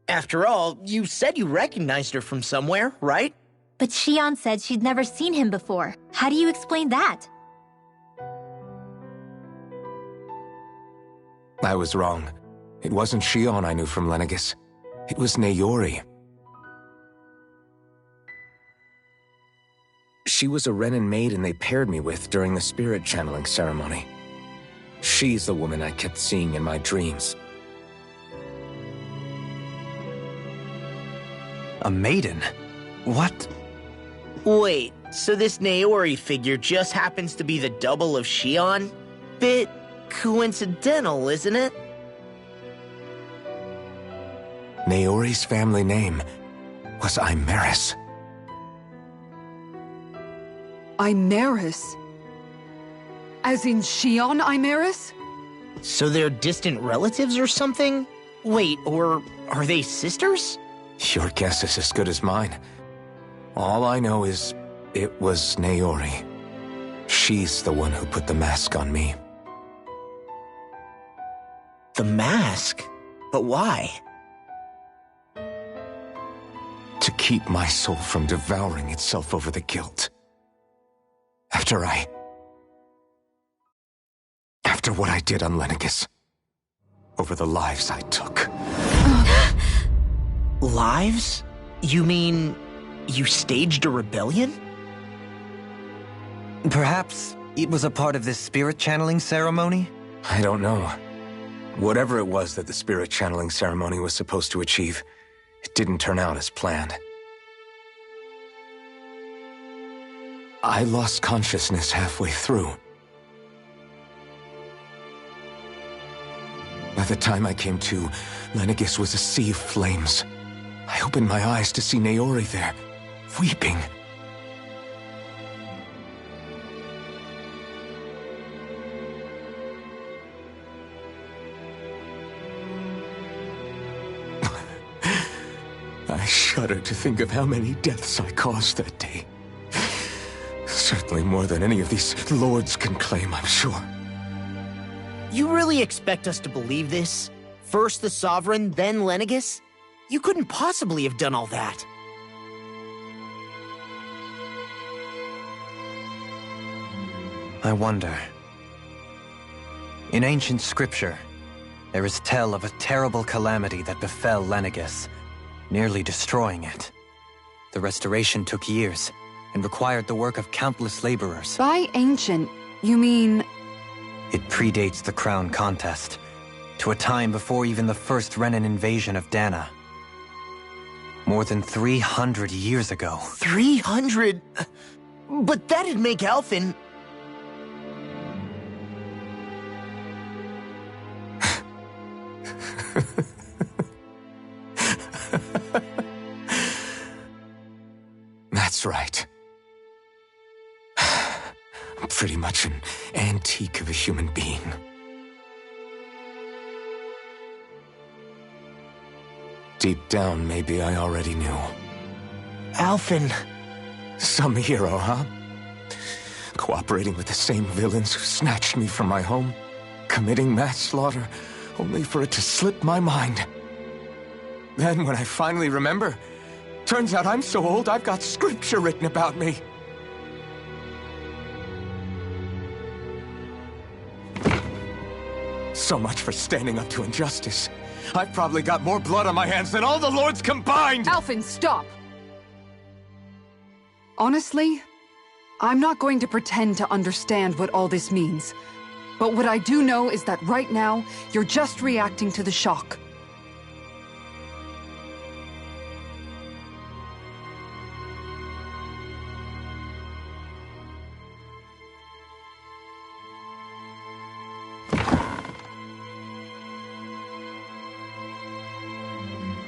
After all, you said you recognized her from somewhere, right? But Shion said she'd never seen him before. How do you explain that? I was wrong. It wasn't Shion I knew from Lenegus. It was Nayori. She was a Renan maiden they paired me with during the spirit channeling ceremony. She's the woman I kept seeing in my dreams. A maiden? What? Wait, so this Naori figure just happens to be the double of Shion? Bit coincidental, isn't it? Naori's family name was Imeris. Imeris? As in Shion Imeris? So they're distant relatives or something? Wait, or are they sisters? Your guess is as good as mine. All I know is it was Naori. She's the one who put the mask on me. The mask? But why? To keep my soul from devouring itself over the guilt. After what I did on Lenegis. Over the lives I took. Lives? You mean you staged a rebellion? Perhaps it was a part of this spirit channeling ceremony? I don't know. Whatever it was that the spirit channeling ceremony was supposed to achieve, it didn't turn out as planned. I lost consciousness halfway through. By the time I came to, Lenegis was a sea of flames. I opened my eyes to see Naori there, weeping. I shudder to think of how many deaths I caused that day. Certainly more than any of these lords can claim, I'm sure. You really expect us to believe this? First the Sovereign, then Lenegis? You couldn't possibly have done all that. I wonder. In ancient scripture, there is tell of a terrible calamity that befell Lenegis, nearly destroying it. The restoration took years, and required the work of countless laborers. By ancient, you mean... It predates the crown contest, to a time before even the first Renan invasion of Dana. More than 300 years ago. 300? But that'd make Alphen... That's right. I'm pretty much an antique of a human being. Deep down, maybe I already knew. Alphen... Some hero, huh? Cooperating with the same villains who snatched me from my home, committing mass slaughter, only for it to slip my mind. Then, when I finally remember, turns out I'm so old I've got scripture written about me. So much for standing up to injustice. I've probably got more blood on my hands than all the lords combined! Alphen, stop! Honestly, I'm not going to pretend to understand what all this means. But what I do know is that right now, you're just reacting to the shock.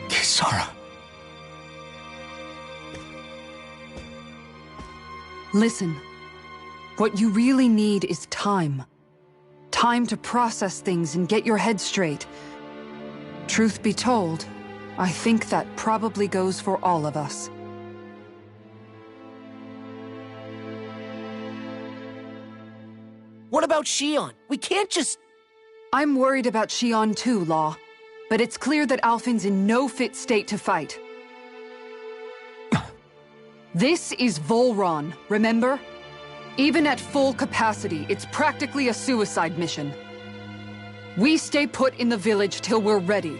Kisara. Listen, what you really need is time. Time to process things and get your head straight. Truth be told, I think that probably goes for all of us. What about Shion? We can't just... I'm worried about Shion too, Law. But it's clear that Alphen's in no fit state to fight. This is Volron, remember? Even at full capacity, it's practically a suicide mission. We stay put in the village till we're ready.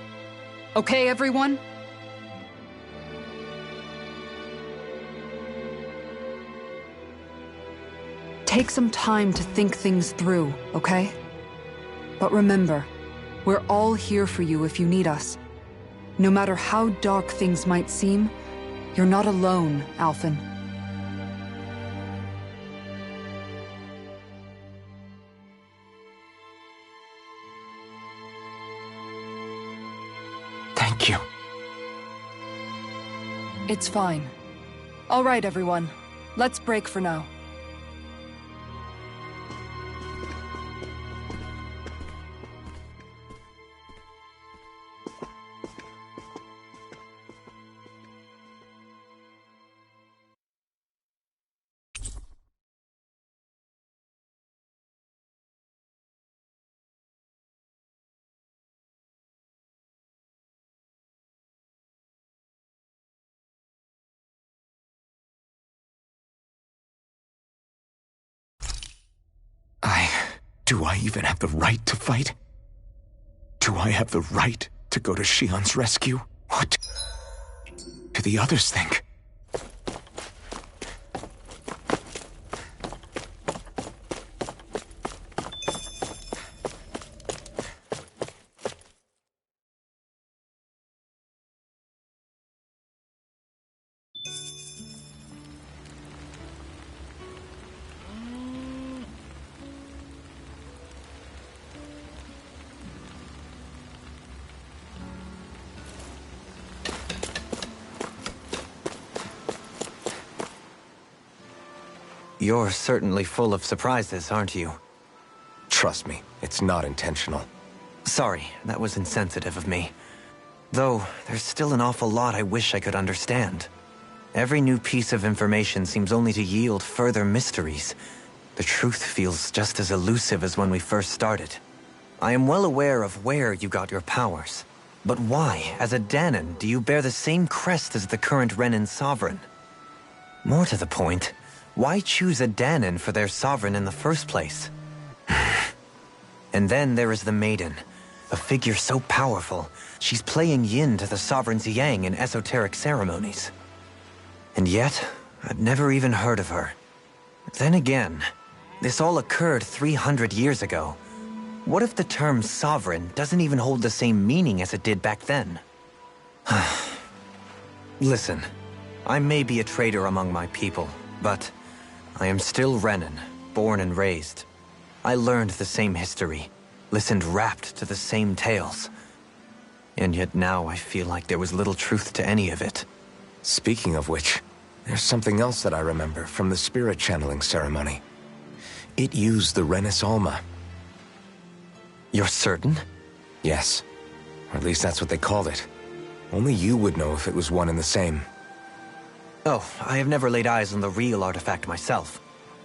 Okay, everyone? Take some time to think things through, okay? But remember, we're all here for you if you need us. No matter how dark things might seem, you're not alone, Alphen. Thank you. It's fine. All right, everyone. Let's break for now. Do I even have the right to fight? Do I have the right to go to Shion's rescue? What do the others think? You're certainly full of surprises, aren't you? Trust me, it's not intentional. Sorry, that was insensitive of me. Though, there's still an awful lot I wish I could understand. Every new piece of information seems only to yield further mysteries. The truth feels just as elusive as when we first started. I am well aware of where you got your powers. But why, as a Danon, do you bear the same crest as the current Renin sovereign? More to the point, why choose a Danon for their sovereign in the first place? And then there is the Maiden, a figure so powerful, she's playing yin to the sovereign's yang in esoteric ceremonies. And yet, I'd never even heard of her. Then again, this all occurred 300 years ago. What if the term sovereign doesn't even hold the same meaning as it did back then? Listen, I may be a traitor among my people, but I am still Renin, born and raised. I learned the same history, listened rapt to the same tales. And yet now I feel like there was little truth to any of it. Speaking of which, there's something else that I remember from the spirit channeling ceremony. It used the Renis Alma. You're certain? Yes. Or at least that's what they called it. Only you would know if it was one and the same. Oh, I have never laid eyes on the real artifact myself.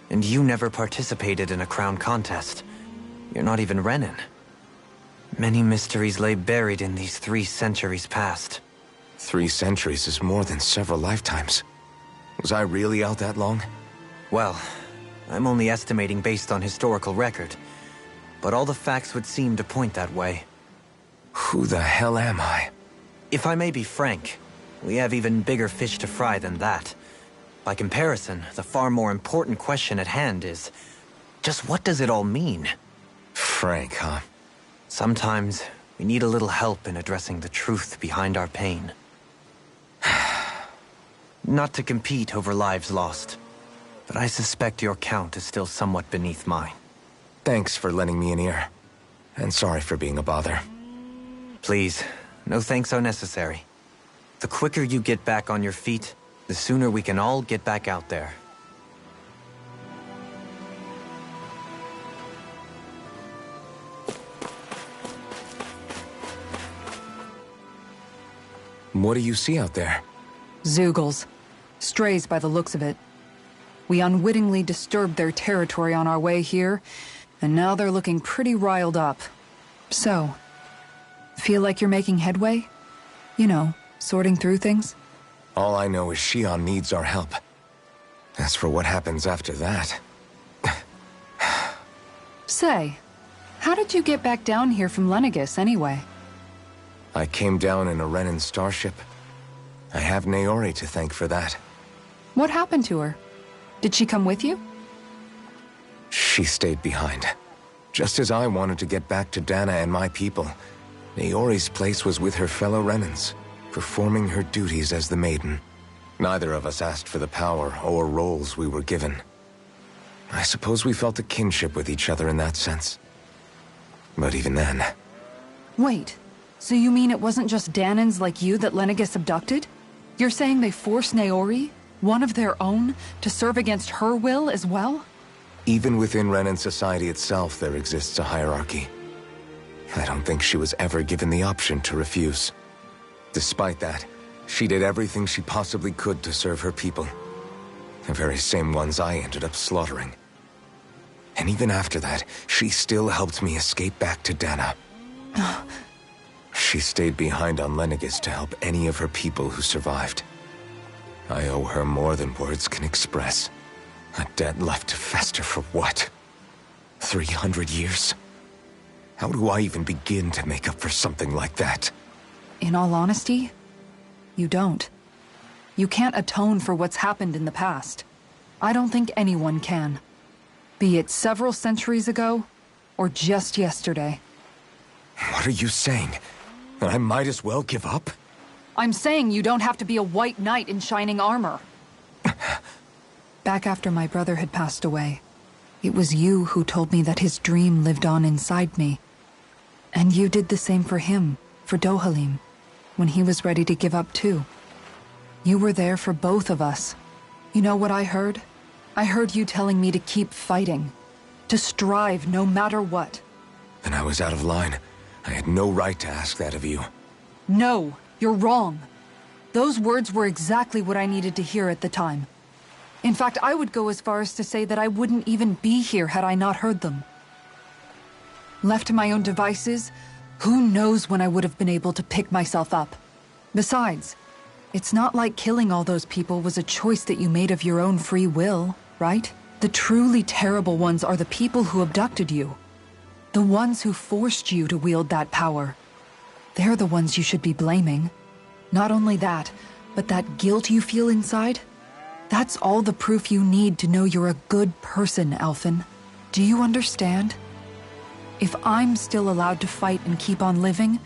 And you never participated in a crown contest. You're not even Renin. Many mysteries lay buried in these 3 centuries past. 3 centuries is more than several lifetimes. Was I really out that long? Well, I'm only estimating based on historical record. But all the facts would seem to point that way. Who the hell am I? If I may be frank, we have even bigger fish to fry than that. By comparison, the far more important question at hand is, just what does it all mean? Frank, huh? Sometimes, we need a little help in addressing the truth behind our pain. Not to compete over lives lost, but I suspect your count is still somewhat beneath mine. Thanks for lending me an ear. And sorry for being a bother. Please, no thanks are necessary. The quicker you get back on your feet, the sooner we can all get back out there. What do you see out there? Zeugles. Strays by the looks of it. We unwittingly disturbed their territory on our way here, and now they're looking pretty riled up. So, feel like you're making headway? You know, sorting through things? All I know is Shion needs our help. As for what happens after that... Say, how did you get back down here from Lenegis, anyway? I came down in a Renin starship. I have Naori to thank for that. What happened to her? Did she come with you? She stayed behind. Just as I wanted to get back to Dana and my people, Naori's place was with her fellow Renans, performing her duties as the Maiden. Neither of us asked for the power or roles we were given. I suppose we felt a kinship with each other in that sense. But even then... Wait, so you mean it wasn't just Danans like you that Lenegis abducted? You're saying they forced Naori, one of their own, to serve against her will as well? Even within Renan society itself, there exists a hierarchy. I don't think she was ever given the option to refuse. Despite that, she did everything she possibly could to serve her people. The very same ones I ended up slaughtering. And even after that, she still helped me escape back to Dana. She stayed behind on Lenegis to help any of her people who survived. I owe her more than words can express. A debt left to fester for what? 300 years? How do I even begin to make up for something like that? In all honesty, you don't. You can't atone for what's happened in the past. I don't think anyone can. Be it several centuries ago, or just yesterday. What are you saying? That I might as well give up? I'm saying you don't have to be a white knight in shining armor. Back after my brother had passed away, it was you who told me that his dream lived on inside me. And you did the same for him, for Dohalim, when he was ready to give up too. You were there for both of us. You know what I heard? I heard you telling me to keep fighting, to strive no matter what. Then I was out of line. I had no right to ask that of you. No, you're wrong. Those words were exactly what I needed to hear at the time. In fact, I would go as far as to say that I wouldn't even be here had I not heard them. Left to my own devices, who knows when I would have been able to pick myself up. Besides, it's not like killing all those people was a choice that you made of your own free will, right? The truly terrible ones are the people who abducted you. The ones who forced you to wield that power. They're the ones you should be blaming. Not only that, but that guilt you feel inside, that's all the proof you need to know you're a good person, Alphen. Do you understand? If I'm still allowed to fight and keep on living,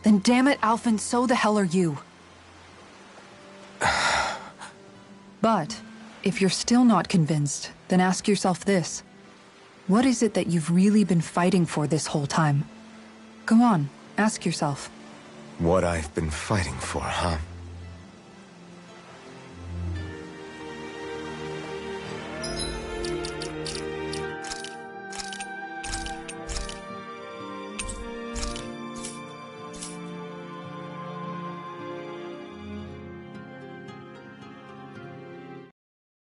then damn it, Alphen, so the hell are you. But, if you're still not convinced, then ask yourself this. What is it that you've really been fighting for this whole time? Go on, ask yourself. What I've been fighting for, huh?